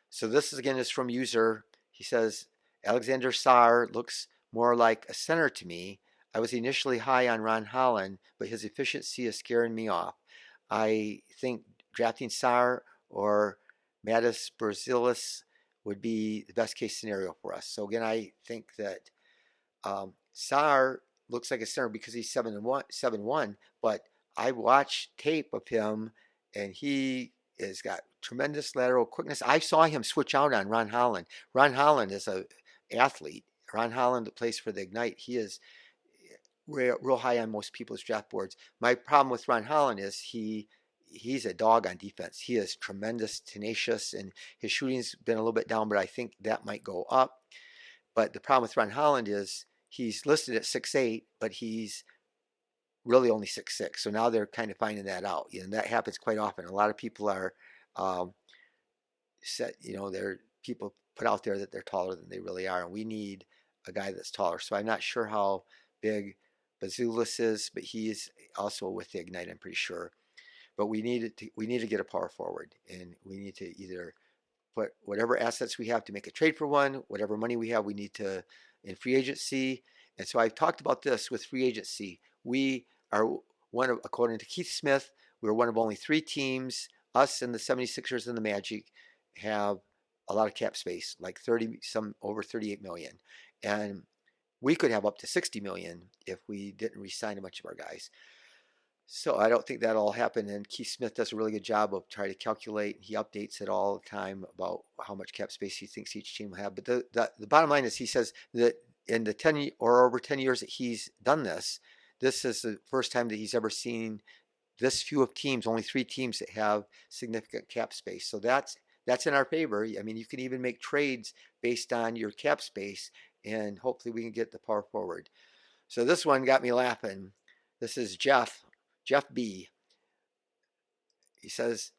So this is again is from user. He says Alexander Sarr looks more like a center to me. I was initially high on Ron Holland, but his efficiency is scaring me off. I think drafting Sarr or Mattis Berzilis would be the best case scenario for us. So again, I think that Sarr looks like a center because he's 7-1, but I watched tape of him, and he has got tremendous lateral quickness. I saw him switch out on Ron Holland. Ron Holland is a athlete. Ron Holland that plays for the Ignite. He is real high on most people's draft boards. My problem with Ron Holland is he's a dog on defense. He is tremendous, tenacious, and his shooting's been a little bit down, but I think that might go up. But the problem with Ron Holland is he's listed at 6'8", but he's really only 6'6". So now they're kind of finding that out. And that happens quite often. A lot of people are they're people put out there that they're taller than they really are. And we need a guy that's taller. So I'm not sure how big Bazulis is, but he is also with the Ignite, I'm pretty sure. But we need to get a power forward, and we need to either put whatever assets we have to make a trade for one, whatever money we have, we need to in free agency. And so I've talked about this with free agency. We are one of, according to Keith Smith, we're one of only 3 teams, us and the 76ers and the Magic, have a lot of cap space, like over 38 million. And we could have up to 60 million if we didn't re-sign a bunch of our guys. So I don't think that'll happen. And Keith Smith does a really good job of trying to calculate. He updates it all the time about how much cap space he thinks each team will have. But the bottom line is he says that in the 10 or over 10 years that he's done this, this is the first time that he's ever seen this few of teams, only 3 teams that have significant cap space. So that's in our favor. I mean, you can even make trades based on your cap space, and hopefully we can get the power forward. So this one got me laughing. This is Jeff B. He says,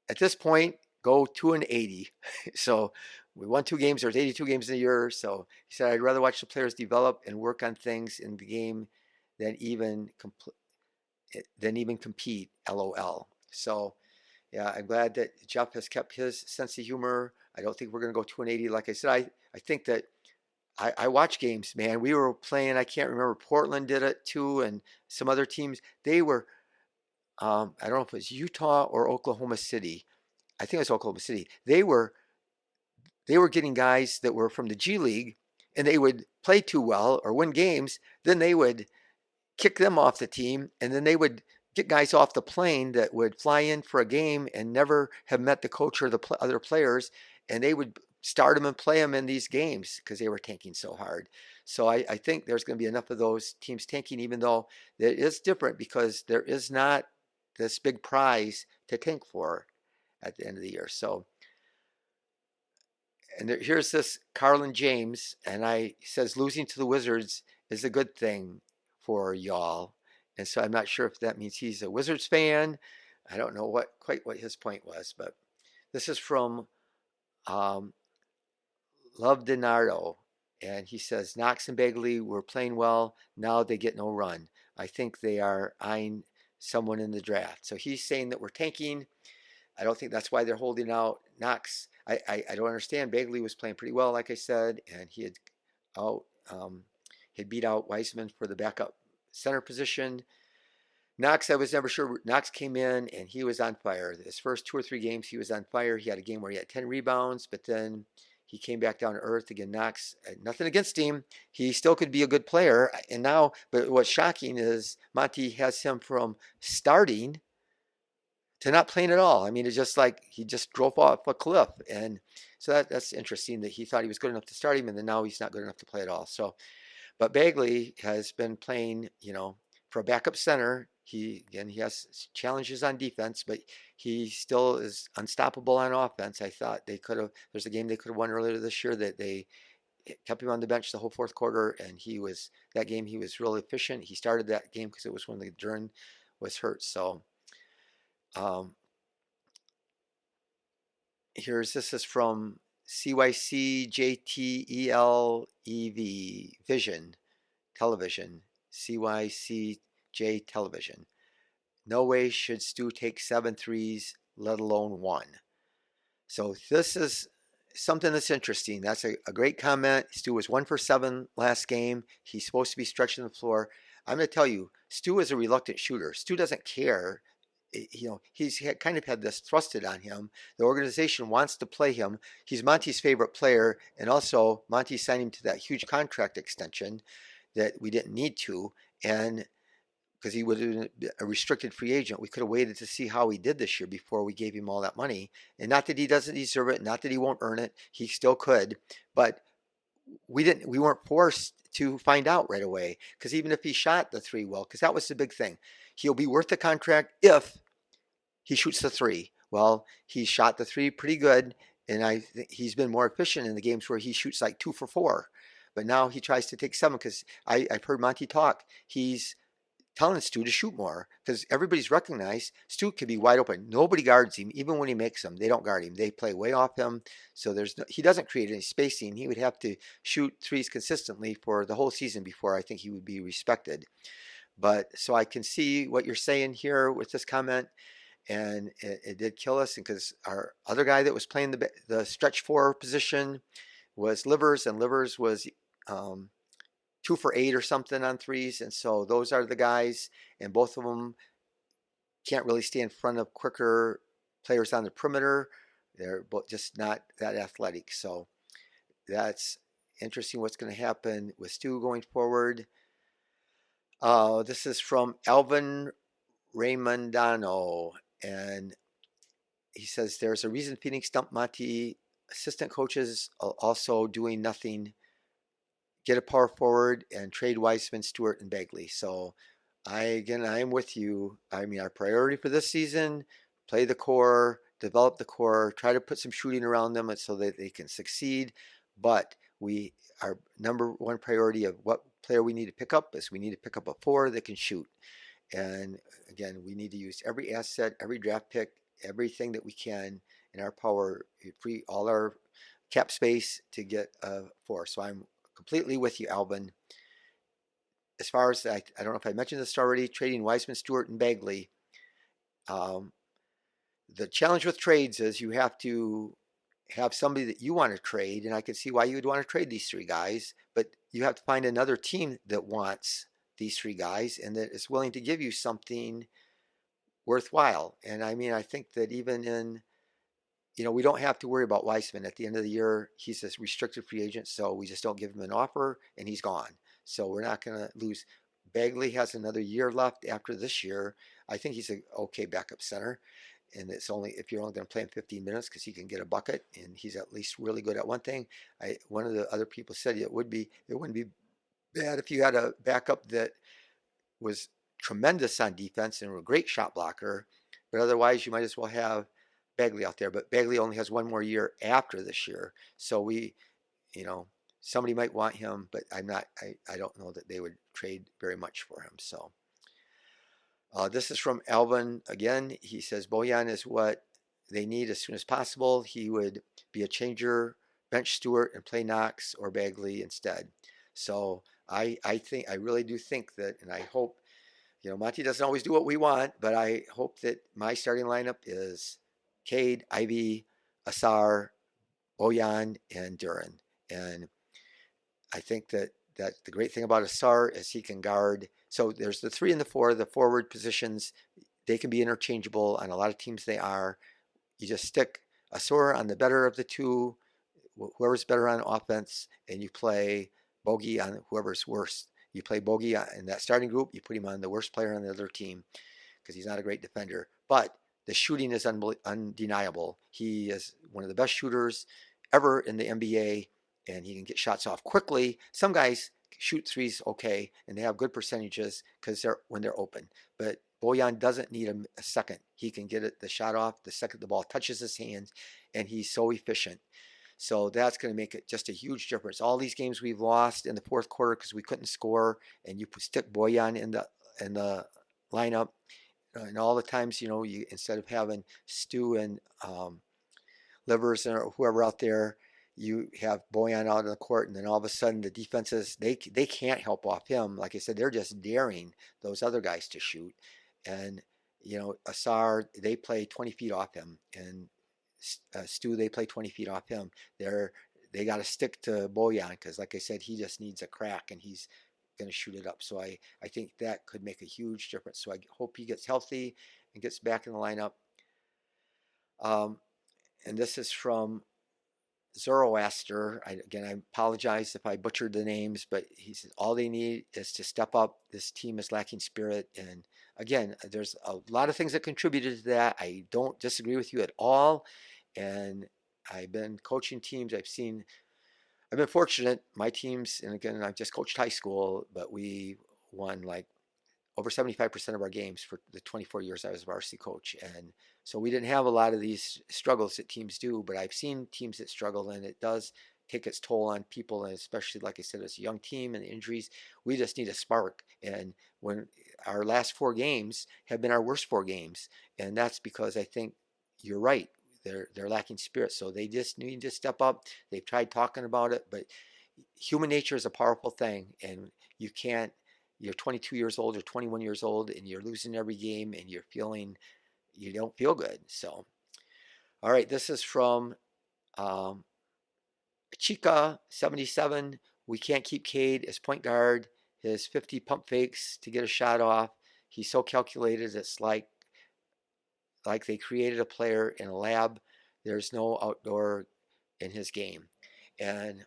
at this point, go 2-80. So we won 2 games. There's 82 games in a year. So he said, I'd rather watch the players develop and work on things in the game than even compete. LOL. So yeah, I'm glad that Jeff has kept his sense of humor. I don't think we're going to go 2-80. Like I said, I think that I watch games, man. We were playing, I can't remember, Portland did it too, and some other teams. They were, I don't know if it was Utah or Oklahoma City. I think it was Oklahoma City. They were getting guys that were from the G League, and they would play too well or win games. Then they would kick them off the team, and then they would get guys off the plane that would fly in for a game and never have met the coach or the other players, and they would start them and play them in these games because they were tanking so hard. So I think there's going to be enough of those teams tanking, even though it is different because there is not this big prize to tank for at the end of the year. So, and here's this Carlin James, and he says losing to the Wizards is a good thing for y'all. And so I'm not sure if that means he's a Wizards fan. I don't know quite what his point was, but this is from Love Denardo, and he says Knox and Bagley were playing well. Now they get no run. I think they are eyeing someone in the draft. So he's saying that we're tanking. I don't think that's why they're holding out. Knox, I don't understand. Bagley was playing pretty well, like I said, and he had beat out Wiseman for the backup center position. Knox, I was never sure. Knox came in and he was on fire. His first 2 or 3 games, he was on fire. He had a game where he had 10 rebounds, but then he came back down to earth. Again, Knox, nothing against him. He still could be a good player. And now, but what's shocking is Monty has him from starting to not playing at all. I mean, it's just like he just drove off a cliff. And so that's interesting that he thought he was good enough to start him, and then now he's not good enough to play at all. So, but Bagley has been playing, for a backup center. He has challenges on defense, but he still is unstoppable on offense. I thought they could have. There's a game they could have won earlier this year that they kept him on the bench the whole fourth quarter, and he was really efficient. He started that game because it was when the Duran was hurt. So um, this is from CYCJTELEV Vision Television, CYCJ Television. No way should Stu take 7 threes, let alone one. So this is something that's interesting. That's a great comment. Stu was 1 for 7 last game. He's supposed to be stretching the floor. I'm going to tell you, Stu is a reluctant shooter. Stu doesn't care. He's kind of had this thrusted on him. The organization wants to play him. He's Monty's favorite player, and also Monty signed him to that huge contract extension that we didn't need to, and because he would have been a restricted free agent. We could have waited to see how he did this year before we gave him all that money. And not that he doesn't deserve it, not that he won't earn it. He still could, but we weren't forced to find out right away. Because even if he shot the three well, because that was the big thing, he'll be worth the contract if he shoots the three. Well, he shot the three pretty good, and I think he's been more efficient in the games where he shoots like 2 for 4. But now he tries to take 7 because I've heard Monty talk. He's telling Stu to shoot more because everybody's recognized Stu can be wide open. Nobody guards him, even when he makes them. They don't guard him. They play way off him. So he doesn't create any spacing. He would have to shoot threes consistently for the whole season before I think he would be respected. But so I can see what you're saying here with this comment, and it did kill us because our other guy that was playing the stretch 4 position was Livers, and Livers was um, 2 for 8 or something on threes. And so those are the guys, and both of them can't really stay in front of quicker players on the perimeter. They're both just not that athletic. So that's interesting what's going to happen with Stu going forward. This is from Alvin Raymondano, and he says there's a reason Phoenix dumped Monty. Assistant coaches also doing nothing. Get a power forward and trade Wiseman, Stewart, and Bagley. So I'm with you. I mean, our priority for this season: play the core, develop the core, try to put some shooting around them so that they can succeed. But our number one priority of what player we need to pick up is we need to pick up a 4 that can shoot. And again, we need to use every asset, every draft pick, everything that we can in our power, free all our cap space to get a 4. So I'm completely with you, Alvin. As far as I don't know if I mentioned this already, trading Wiseman, Stewart, and Bagley. Um, the challenge with trades is you have to have somebody that you want to trade, and I can see why you would want to trade these 3 guys, but you have to find another team that wants these 3 guys and that is willing to give you something worthwhile. And I mean, I think that even in we don't have to worry about Weissman at the end of the year. He's a restricted free agent, so we just don't give him an offer and he's gone. So we're not going to lose. Bagley has another year left after this year. I think he's an okay backup center, and it's only if you're only going to play him 15 minutes because he can get a bucket and he's at least really good at one thing. One of the other people said it wouldn't be bad if you had a backup that was tremendous on defense and a great shot blocker, but otherwise you might as well have Bagley out there. But Bagley only has 1 more year after this year, so somebody might want him, but I'm not. I don't know that they would trade very much for him. So this is from Alvin again. He says Bojan is what they need as soon as possible. He would be a changer, bench Stewart and play Knox or Bagley instead. So I really do think that, and I hope, Monty doesn't always do what we want, but I hope that my starting lineup is Cade, Ivey, Ausar, Bojan, and Duran. And I think that the great thing about Ausar is he can guard. So there's the 3 and the 4, the forward positions. They can be interchangeable. On a lot of teams they are. You just stick Ausar on the better of the 2, whoever's better on offense, and you play Bogey on whoever's worse. You play Bogey in that starting group, you put him on the worst player on the other team because he's not a great defender. But the shooting is undeniable. He is one of the best shooters ever in the NBA, and he can get shots off quickly. Some guys shoot threes okay, and they have good percentages because when they're open. But Bojan doesn't need a second. He can get the shot off the second the ball touches his hands, and he's so efficient. So that's going to make it just a huge difference. All these games we've lost in the fourth quarter because we couldn't score, and you stick Bojan in the lineup, and all the times you instead of having Stu and Livers or whoever out there, you have Boyan out on the court, and then all of a sudden the defenses they can't help off him. Like I said, they're just daring those other guys to shoot, and Ausar they play 20 feet off him, and Stu they play 20 feet off him. They got to stick to Boyan because, like I said, he just needs a crack, and he's going to shoot it up. So I think that could make a huge difference. So I hope he gets healthy and gets back in the lineup. And this is from Zoroaster. Again, I apologize if I butchered the names, but he says all they need is to step up. This team is lacking spirit. And again, there's a lot of things that contributed to that. I don't disagree with you at all. And I've been coaching teams. I've been fortunate. My teams, and again, I've just coached high school, but we won like over 75% of our games for the 24 years I was a varsity coach. And so we didn't have a lot of these struggles that teams do, but I've seen teams that struggle, and it does take its toll on people. And especially, like I said, as a young team and the injuries, we just need a spark. And when our last 4 games have been our worst 4 games, and that's because I think you're right. They're lacking spirit. So they just need to step up. They've tried talking about it, but human nature is a powerful thing, and you're 22 years old or 21 years old and you're losing every game and you don't feel good. So, all right, this is from um, Chica 77. We can't keep Cade as point guard. His 50 pump fakes to get a shot off. He's so calculated. It's like they created a player in a lab. There's no outdoor in his game. And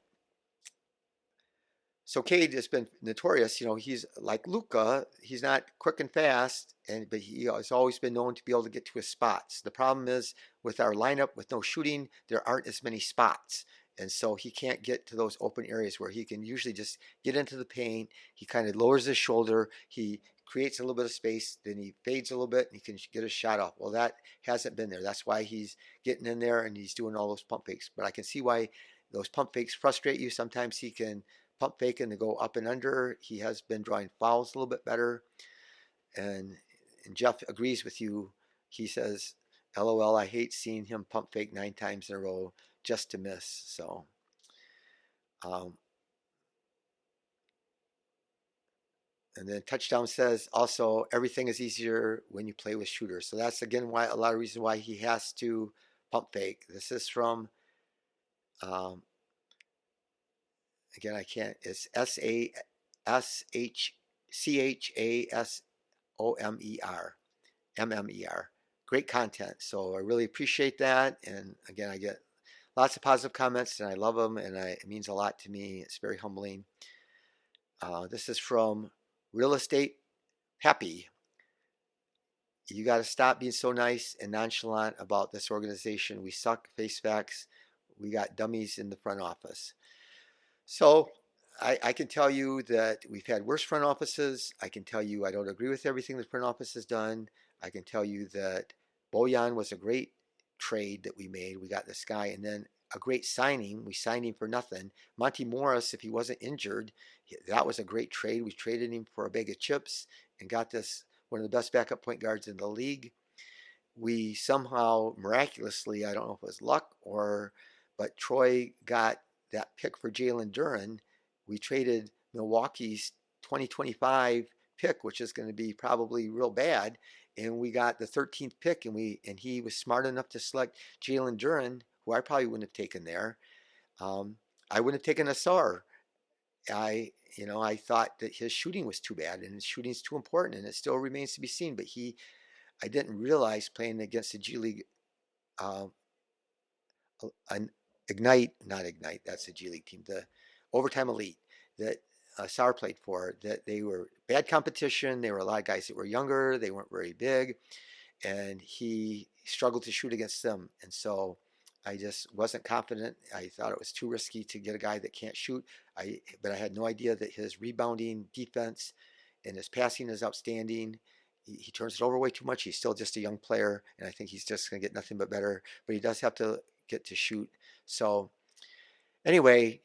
so Cade has been notorious. He's like Luka. He's not quick and fast, but he has always been known to be able to get to his spots. The problem is with our lineup with no shooting, there aren't as many spots, and so he can't get to those open areas where he can usually just get into the paint. He kind of lowers his shoulder. He creates a little bit of space, then he fades a little bit, and he can get a shot off. Well, that hasn't been there. That's why he's getting in there and he's doing all those pump fakes. But I can see why those pump fakes frustrate you. Sometimes he can pump faking to go up and under. He has been drawing fouls a little bit better. And Jeff agrees with you. He says, LOL, I hate seeing him pump fake 9 times in a row just to miss. So, and then Touchdown says also everything is easier when you play with shooters. So that's again why a lot of reasons why he has to pump fake. This is from again, I can't. It's SASCHASOMER. Great content. So I really appreciate that. And again, I get lots of positive comments, and I love them, and it means a lot to me. It's very humbling. This is from Real Estate Happy. You got to stop being so nice and nonchalant about this organization. We suck. Face facts. We got dummies in the front office. So I can tell you that we've had worse front offices. I can tell you I don't agree with everything the front office has done. I can tell you that Bojan was a great trade that we made. We got this guy, and then a great signing. We signed him for nothing. Monty Morris, if he wasn't injured, that was a great trade. We traded him for a bag of chips and got this one of the best backup point guards in the league. We somehow miraculously, I don't know if it was luck but Troy got that pick for Jalen Duren. We traded Milwaukee's 2025 pick, which is going to be probably real bad, and we got the 13th pick, and he was smart enough to select Jalen Duren, who I probably wouldn't have taken there. I wouldn't have taken Ausar. I thought that his shooting was too bad, and his shooting's too important, and it still remains to be seen. But I didn't realize playing against the G League, an not Ignite, that's the G League team, the Overtime Elite that Sauer played for, that they were bad competition. There were a lot of guys that were younger. They weren't very big. and he struggled to shoot against them. And so I just wasn't confident. I thought it was too risky to get a guy that can't shoot. But I had no idea that his rebounding defense and his passing is outstanding. He turns it over way too much. He's still just a young player, and I think he's just going to get nothing but better. But he does have to get to shoot. So anyway,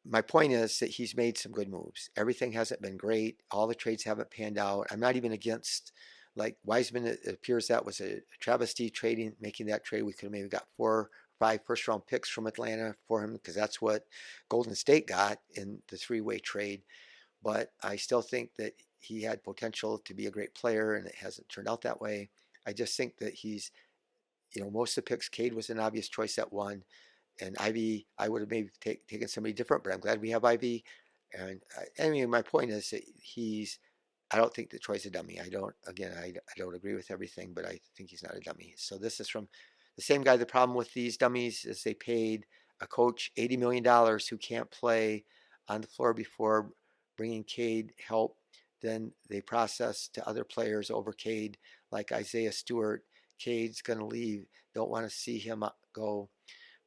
my point is that he's made some good moves. Everything hasn't been great. All the trades haven't panned out. I'm not even against, like Wiseman. It appears that was a travesty making that trade. We could have maybe got 4 or 5 first-round picks from Atlanta for him, because that's what Golden State got in the 3-way trade. But I still think that he had potential to be a great player, and it hasn't turned out that way. I just think that he's, most of the picks, Cade was an obvious choice at 1. And Ivey, I would have maybe taken somebody different, but I'm glad we have Ivey. And I mean, my point is that I don't think Detroit's a dummy. I don't agree with everything, but I think he's not a dummy. So this is from the same guy. The problem with these dummies is they paid a coach $80 million who can't play on the floor before bringing Cade help. Then they process to other players over Cade, like Isaiah Stewart. Cade's going to leave. Don't want to see him go,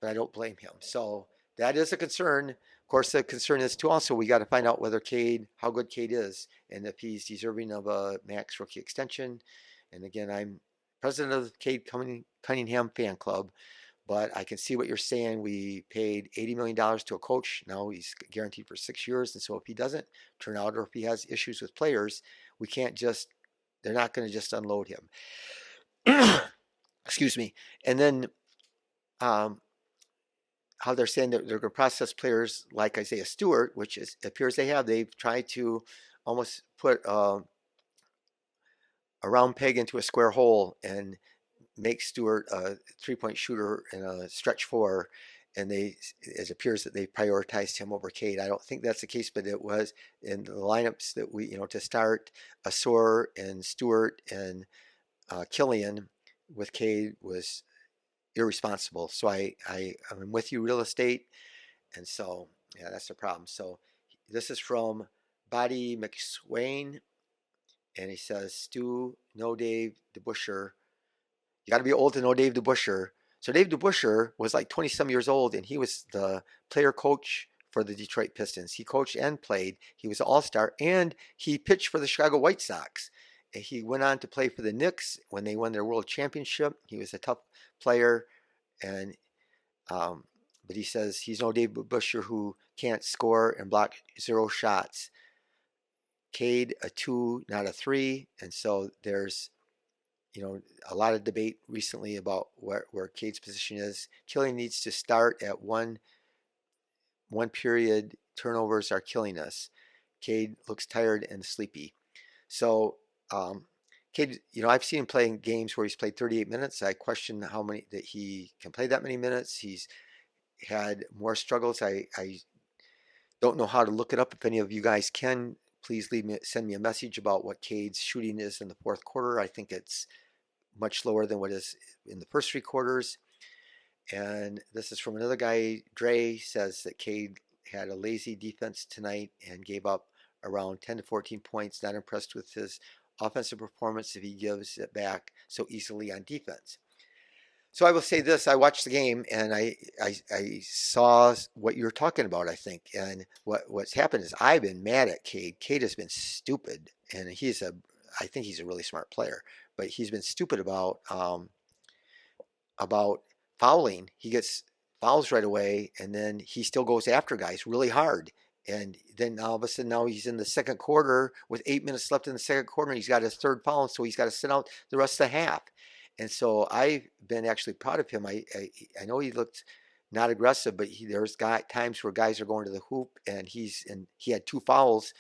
but I don't blame him. So that is a concern. Of course, the concern is too also we got to find out how good Cade is, and if he's deserving of a max rookie extension. And again, I'm president of the Cade Cunningham fan club, but I can see what you're saying. We paid $80 million to a coach. Now he's guaranteed for 6 years. And so if he doesn't turn out, or if he has issues with players, they're not going to just unload him. Excuse me. And then, how they're saying that they're going to process players like Isaiah Stewart, which appears they've tried to almost put a round peg into a square hole and make Stewart a 3-point shooter and a stretch 4, and it appears that they prioritized him over Cade. I don't think that's the case, but it was in the lineups that to start Ausar and Stewart and Killian with Cade was irresponsible. So I'm with you, real estate. And so, yeah, that's the problem. So this is from Body McSwain, and he says, Stu, no Dave DeBuscher. You got to be old to know Dave DeBuscher. So Dave DeBuscher was like 20-some years old, and he was the player coach for the Detroit Pistons. He coached and played. He was an all-star, and he pitched for the Chicago White Sox. And he went on to play for the Knicks when they won their world championship. He was a tough player, and but he says he's no Dave DeBuscher who can't score and block 0 shots. Cade a 2, not a 3, and so there's a lot of debate recently about where Cade's position is. Killian needs to start at one period. Turnovers are killing us. Cade looks tired and sleepy. So Cade, I've seen him playing games where he's played 38 minutes. I question how many that he can play that many minutes. He's had more struggles. I don't know how to look it up. If any of you guys can, please send me a message about what Cade's shooting is in the 4th quarter. I think it's much lower than what is in the first 3 quarters. And this is from another guy. Dre says that Cade had a lazy defense tonight and gave up around 10 to 14 points. Not impressed with his offensive performance if he gives it back so easily on defense. So I will say this: I watched the game and I saw what you're talking about. I think, and what's happened is I've been mad at Cade. Cade has been stupid, and I think he's a really smart player, but he's been stupid about fouling. He gets fouls right away, and then he still goes after guys really hard. And then all of a sudden now he's in the 2nd quarter with 8 minutes left in the 2nd quarter. And he's got his 3rd foul, so he's got to sit out the rest of the half. And so I've been actually proud of him. I know he looked not aggressive, but there's times where guys are going to the hoop, and he had 2 fouls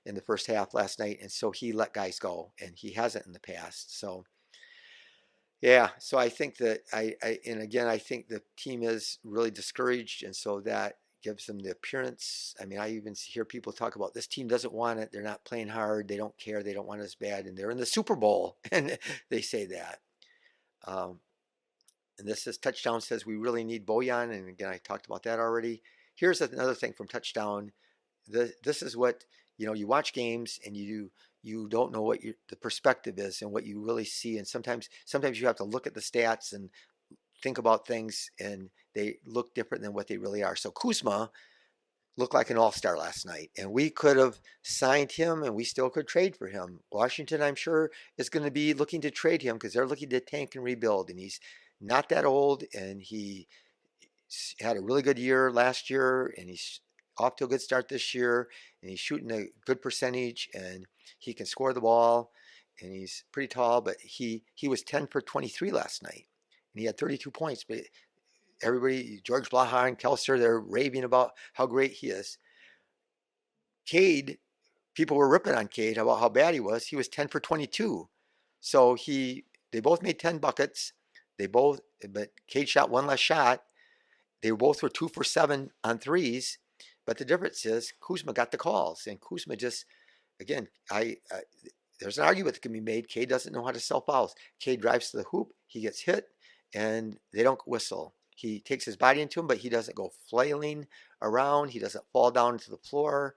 in the first half last night, and so he let guys go, and he hasn't in the past. So yeah, so I think that and again, I think the team is really discouraged, and so that gives them the appearance. I mean, I even hear people talk about this team doesn't want it. They're not playing hard. They don't care. They don't want it as bad, and they're in the Super Bowl, and they say that. And this is Touchdown says we really need Bojan, and again, I talked about that already. Here's another thing from Touchdown. This is what you watch games and you don't know what the perspective is and what you really see, and sometimes you have to look at the stats and think about things, and they look different than what they really are. So Kuzma looked like an all-star last night, and we could have signed him, and we still could trade for him. Washington, I'm sure, is going to be looking to trade him because they're looking to tank and rebuild, and he's not that old, and he had a really good year last year, and he's off to a good start this year, and he's shooting a good percentage, and he can score the ball, and he's pretty tall, but he was 10 for 23 last night, and he had 32 points. But everybody, George Blaha and Kelser, they're raving about how great he is. Cade, people were ripping on Cade about how bad he was. He was 10 for 22. So they both made 10 buckets. But Cade shot one less shot. They both were 2 for 7 on threes. But the difference is Kuzma got the calls, and Kuzma just, again, there's an argument that can be made. Cade doesn't know how to sell fouls. Cade drives to the hoop, he gets hit, and they don't whistle. He takes his body into him, but he doesn't go flailing around. He doesn't fall down to the floor.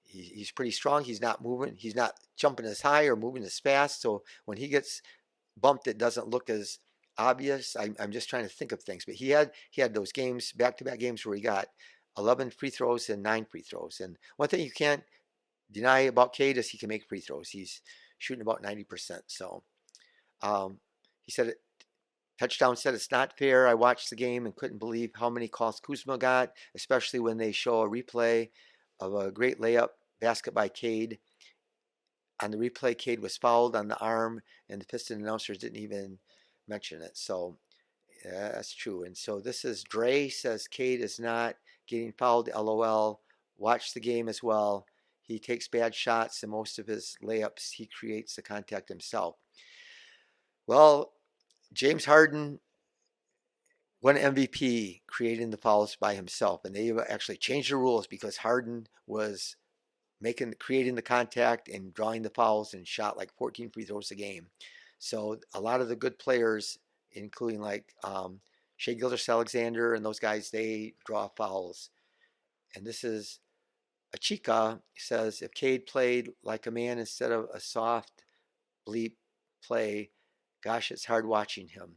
He's pretty strong. He's not moving. He's not jumping as high or moving as fast. So when he gets bumped, it doesn't look as obvious. I'm just trying to think of things. But he had those games, back-to-back games where he got 11 free throws and 9 free throws. And one thing you can't deny about Cade is he can make free throws. He's shooting about 90%. So he said, touchdown said, it's not fair. I watched the game and couldn't believe how many calls Kuzma got, especially when they show a replay of a great layup basket by Cade. On the replay, Cade was fouled on the arm, and the Piston announcers didn't even mention it. So yeah, that's true. And so this is Dre says Cade is not getting fouled. LOL. Watch the game as well. He takes bad shots, and most of his layups, he creates the contact himself. Well, James Harden won MVP creating the fouls by himself, and they actually changed the rules because Harden was creating the contact and drawing the fouls and shot like 14 free throws a game. So a lot of the good players, including like Shai Gilgeous-Alexander and those guys, they draw fouls. And this is Achika says, if Cade played like a man instead of a soft bleep play, gosh, it's hard watching him.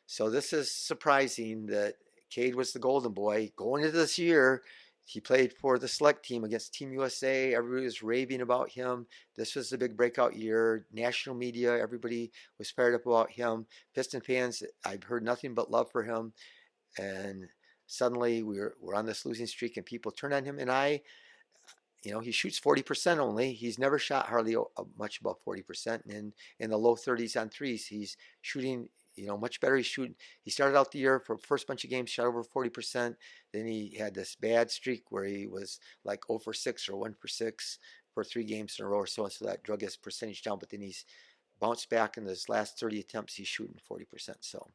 So this is surprising that Cade was the golden boy going into this year. He played for the select team against Team USA. Everybody was raving about him. This was the big breakout year. National media, everybody was fired up about him. Piston fans, I've heard nothing but love for him. And suddenly we're on this losing streak, and people turn on him. And he shoots 40% only. He's never shot hardly much above 40%. And in the low 30s on threes, he's shooting much better. He started out the year for first bunch of games, shot over 40%. Then he had this bad streak where he was like 0 for 6 or 1 for 6 for 3 games in a row or so. And so that drug his percentage down. But then he's bounced back in his last 30 attempts. He's shooting 40%. So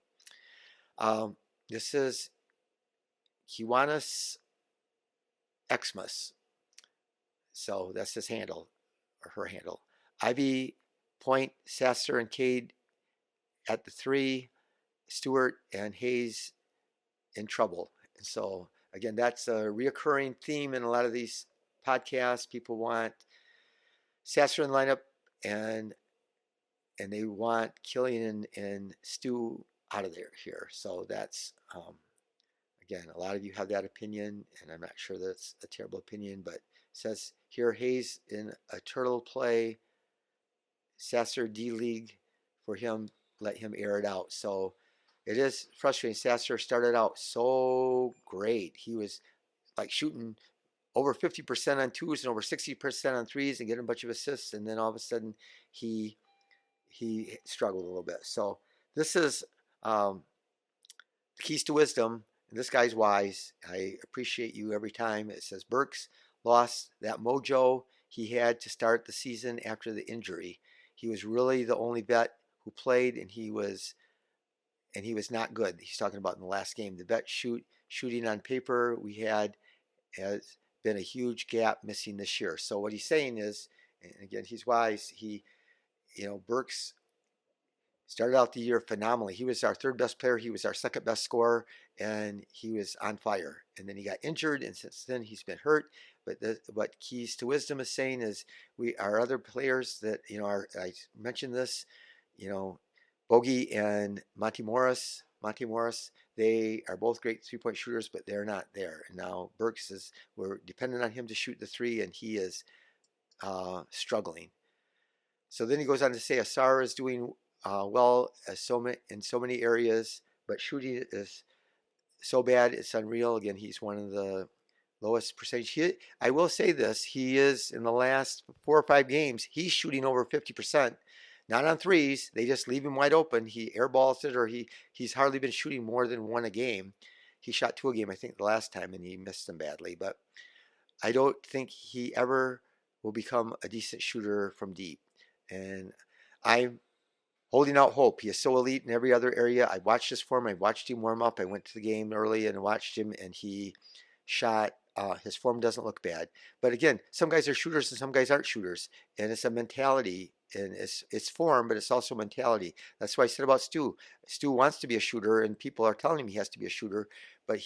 this is Kiwanis Xmas. So that's his handle, or her handle. Ivey, Point, Sasser, and Cade at the 3, Stewart and Hayes in trouble. And so, again, that's a reoccurring theme in a lot of these podcasts. People want Sasser in the lineup, and they want Killian and Stu out of there here. So that's, again, a lot of you have that opinion, and I'm not sure that's a terrible opinion, but it says here Hayes in a turtle play, Sasser D-League for him, let him air it out. So it is frustrating. Sasser started out so great. He was like shooting over 50% on twos and over 60% on threes and getting a bunch of assists, and then all of a sudden he struggled a little bit. So this is the keys to wisdom. And this guy's wise. I appreciate you every time. It says Burks lost that mojo he had to start the season after the injury. He was really the only vet who played, and he was not good. He's talking about in the last game. The vet shooting on paper we had has been a huge gap missing this year. So what he's saying is, and again, he's wise. Burks started out the year phenomenally. He was our third best player. He was our second best scorer, and he was on fire. And then he got injured, and since then he's been hurt. But what Keys to Wisdom is saying is our other players that I mentioned this, you know, Bogey and Monty Morris, they are both great 3-point shooters, but they're not there. And now Burks is we're dependent on him to shoot the three, and he is struggling. So then he goes on to say Ausar is doing well in so many areas, but shooting is so bad it's unreal. Again, he's one of the lowest percentage. I will say this: he is in the last 4 or 5 games, he's shooting over 50%. Not on threes; they just leave him wide open. He airballs it, or he's hardly been shooting more than one a game. He shot two a game, I think, the last time, and he missed them badly. But I don't think he ever will become a decent shooter from deep. And I'm holding out hope. He is so elite in every other area. I watched this for him. I watched him warm up. I went to the game early and watched him, and he shot. His form doesn't look bad. But again, some guys are shooters and some guys aren't shooters, and it's a mentality. And it's form, but it's also mentality. That's what I said about Stu. Stu wants to be a shooter, and people are telling him he has to be a shooter. But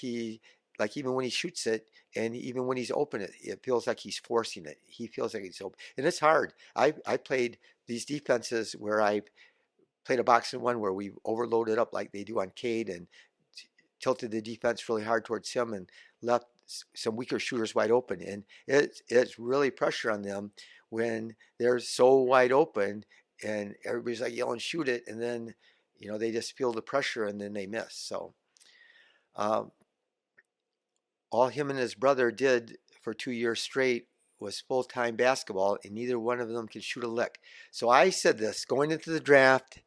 like even when he shoots it, and even when he's open, it feels like he's forcing it. He feels like he's open, and it's hard. I played these defenses where I played a box and one where we overloaded up like they do on Cade and tilted the defense really hard towards him and left some weaker shooters wide open. And it's really pressure on them when they're so wide open and everybody's like yelling, shoot it. And then, they just feel the pressure and then they miss. So um, all him and his brother did for 2 years straight was full-time basketball, and neither one of them can shoot a lick. So I said this going into the draft,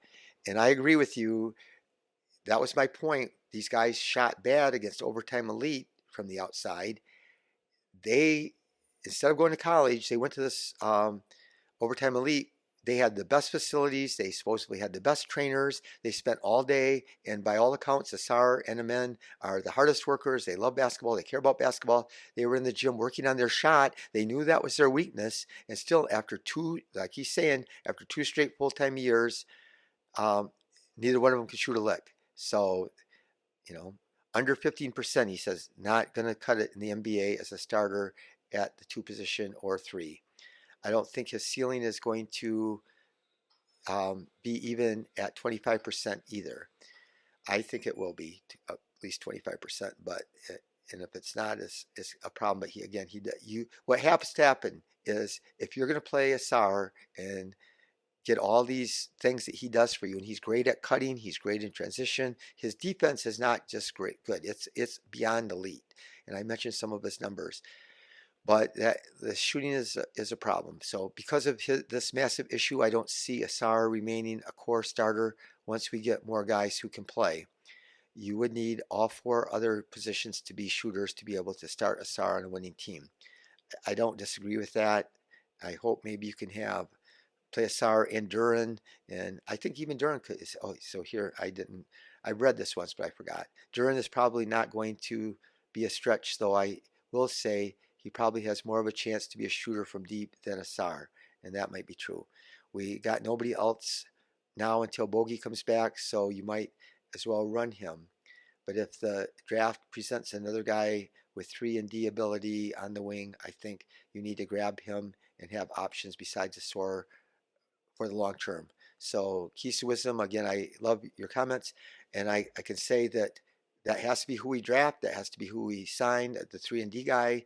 and I agree with you. That was my point. These guys shot bad against overtime elite from the outside. They, instead of going to college, they went to this overtime elite. They had the best facilities. They supposedly had the best trainers. They spent all day, and by all accounts, Ausar and the men are the hardest workers. They love basketball. They care about basketball. They were in the gym working on their shot. They knew that was their weakness, and still, after two, like he's saying, after 2 straight full-time years, um, neither one of them could shoot a lick. So, you know, under 15%, he says, not going to cut it in the NBA as a starter at the 2 position or 3. I don't think his ceiling is going to be even at 25% either. I think it will be at least 25%, but and if it's not, it's a problem. But what happens to happen is if you're going to play Ausar and get all these things that he does for you, and he's great at cutting, he's great in transition. His defense is not just good; it's beyond elite. And I mentioned some of his numbers, but the shooting is a problem. So because of this massive issue, I don't see Ausar remaining a core starter once we get more guys who can play. You would need all 4 other positions to be shooters to be able to start Ausar on a winning team. I don't disagree with that. I hope maybe you can play Ausar and Duran, and I think even Duran could. Oh, so here I read this once, but I forgot. Duran is probably not going to be a stretch, though I will say he probably has more of a chance to be a shooter from deep than Ausar, and that might be true. We got nobody else now until Bogey comes back, so you might as well run him. But if the draft presents another guy with 3 and D ability on the wing, I think you need to grab him and have options besides Ausar for the long term. So keys to wisdom, again, I love your comments, and I can say that has to be who we draft, that has to be who we sign, the 3 and D guy,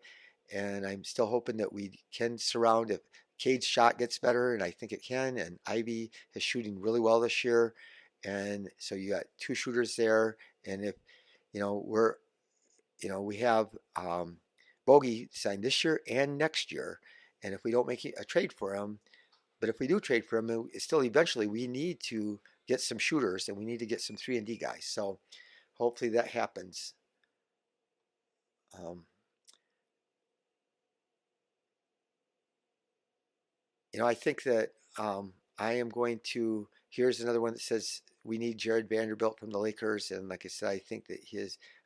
and I'm still hoping that we can surround if Cade's shot gets better, and I think it can, and Ivey is shooting really well this year, and so you got 2 shooters there, and if we have Bogey signed this year and next year, and if we don't make a trade for him, but if we do trade for him, still eventually we need to get some shooters and we need to get some 3 and D guys. So hopefully that happens. Um, I think that I am going to. Here's another one that says we need Jared Vanderbilt from the Lakers, and like I said, I think that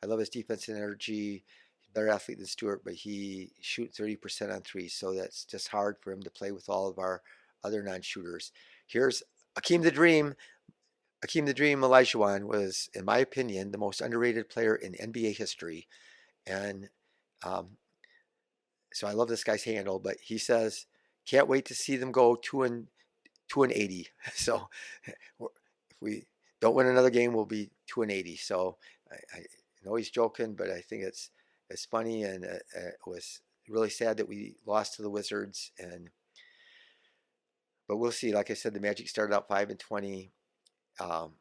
I love his defense and energy. He's a better athlete than Stewart, but he shoots 30% on threes, so that's just hard for him to play with all of our other non-shooters. Here's Akeem the Dream. Akeem the Dream Olajuwon was, in my opinion, the most underrated player in NBA history, and um, so I love this guy's handle, but he says, can't wait to see them go 2-80. So if we don't win another game, we'll be 2-80. So I know he's joking, but I think it's funny, and it was really sad that we lost to the Wizards. But we'll see. Like I said, the Magic started out 5-20. Um,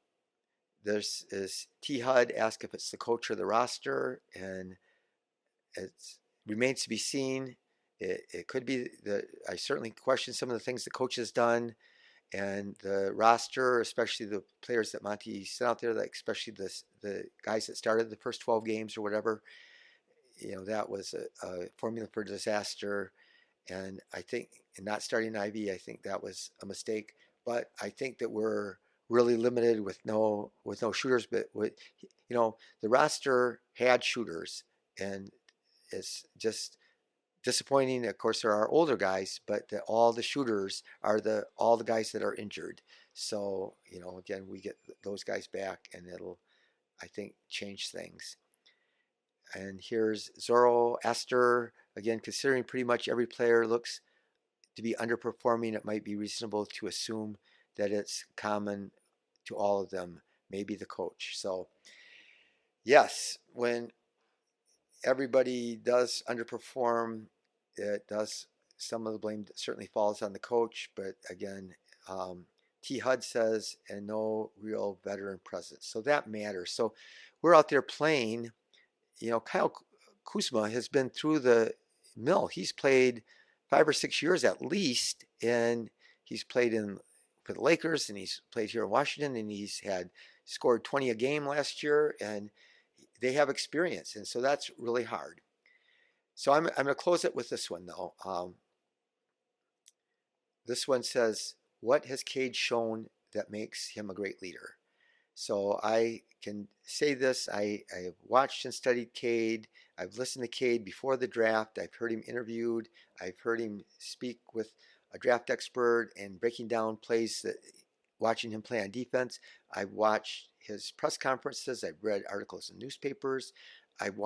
there's is T Hud asked if it's the coach or the roster, and it remains to be seen. It could be the. I certainly question some of the things the coach has done, and the roster, especially the players that Monty sent out there, like especially the guys that started the first 12 games or whatever. That was a formula for disaster. And I think in not starting Ivey, I think that was a mistake. But I think that we're really limited with no shooters. But the roster had shooters, and it's just disappointing. Of course, there are older guys, but all the shooters are all the guys that are injured. So again, we get those guys back, and it'll, I think, change things. And here's Zoroaster again, considering pretty much every player looks to be underperforming, it might be reasonable to assume that it's common to all of them, maybe the coach. So yes, when everybody does underperform, it does, some of the blame certainly falls on the coach, but again, T Hud says, and no real veteran presence. So that matters. So we're out there playing. Kyle Kuzma has been through the mill. He's played 5 or 6 years at least, and he's played for the Lakers, and he's played here in Washington, and he's scored 20 a game last year, and they have experience, and so that's really hard. So I'm going to close it with this one though. This one says, "What has Cade shown that makes him a great leader?" So I can say this. I've watched and studied Cade. I've listened to Cade before the draft. I've heard him interviewed. I've heard him speak with a draft expert and breaking down plays, watching him play on defense. I've watched his press conferences. I've read articles in newspapers. I've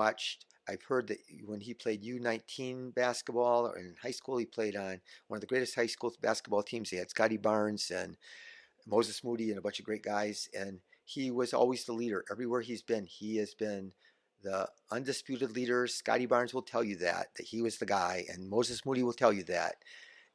heard that when he played U19 basketball, or in high school, he played on one of the greatest high school basketball teams. He had Scotty Barnes and Moses Moody and a bunch of great guys, and he was always the leader. Everywhere he's been, he has been the undisputed leader. Scotty Barnes will tell you that he was the guy, and Moses Moody will tell you that.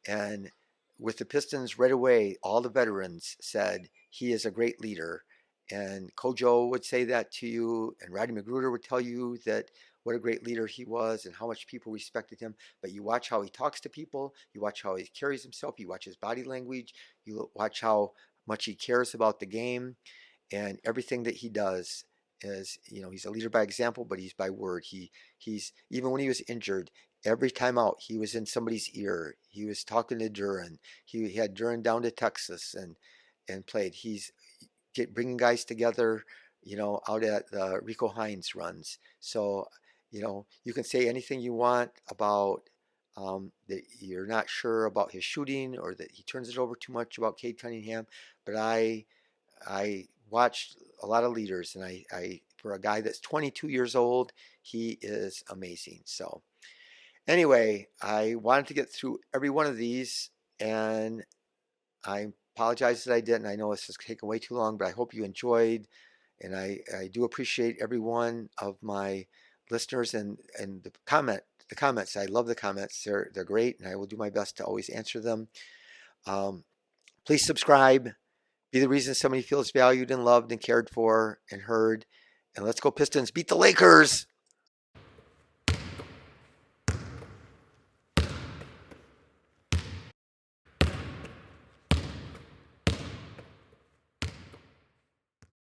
And with the Pistons right away, all the veterans said he is a great leader. And Kojo would say that to you, and Roddy Magruder would tell you that what a great leader he was and how much people respected him. But you watch how he talks to people, you watch how he carries himself, you watch his body language, you watch how much he cares about the game, and everything that he does is, he's a leader by example, but he's by word. He's even when he was injured, every time out he was in somebody's ear. He was talking to Duran. He had Duran down to Texas and played. He's bringing guys together, out at Rico Hines runs. So you can say anything you want about that you're not sure about his shooting, or that he turns it over too much about Cade Cunningham, but I watched a lot of leaders, and I for a guy that's 22 years old, he is amazing. So anyway, I wanted to get through every one of these, and I apologize that I didn't. I know this has taken way too long, but I hope you enjoyed, and I do appreciate every one of my listeners and the comments. I love the comments. They're great, and I will do my best to always answer them. Please subscribe. Be the reason somebody feels valued and loved and cared for and heard. And let's go Pistons. Beat the Lakers!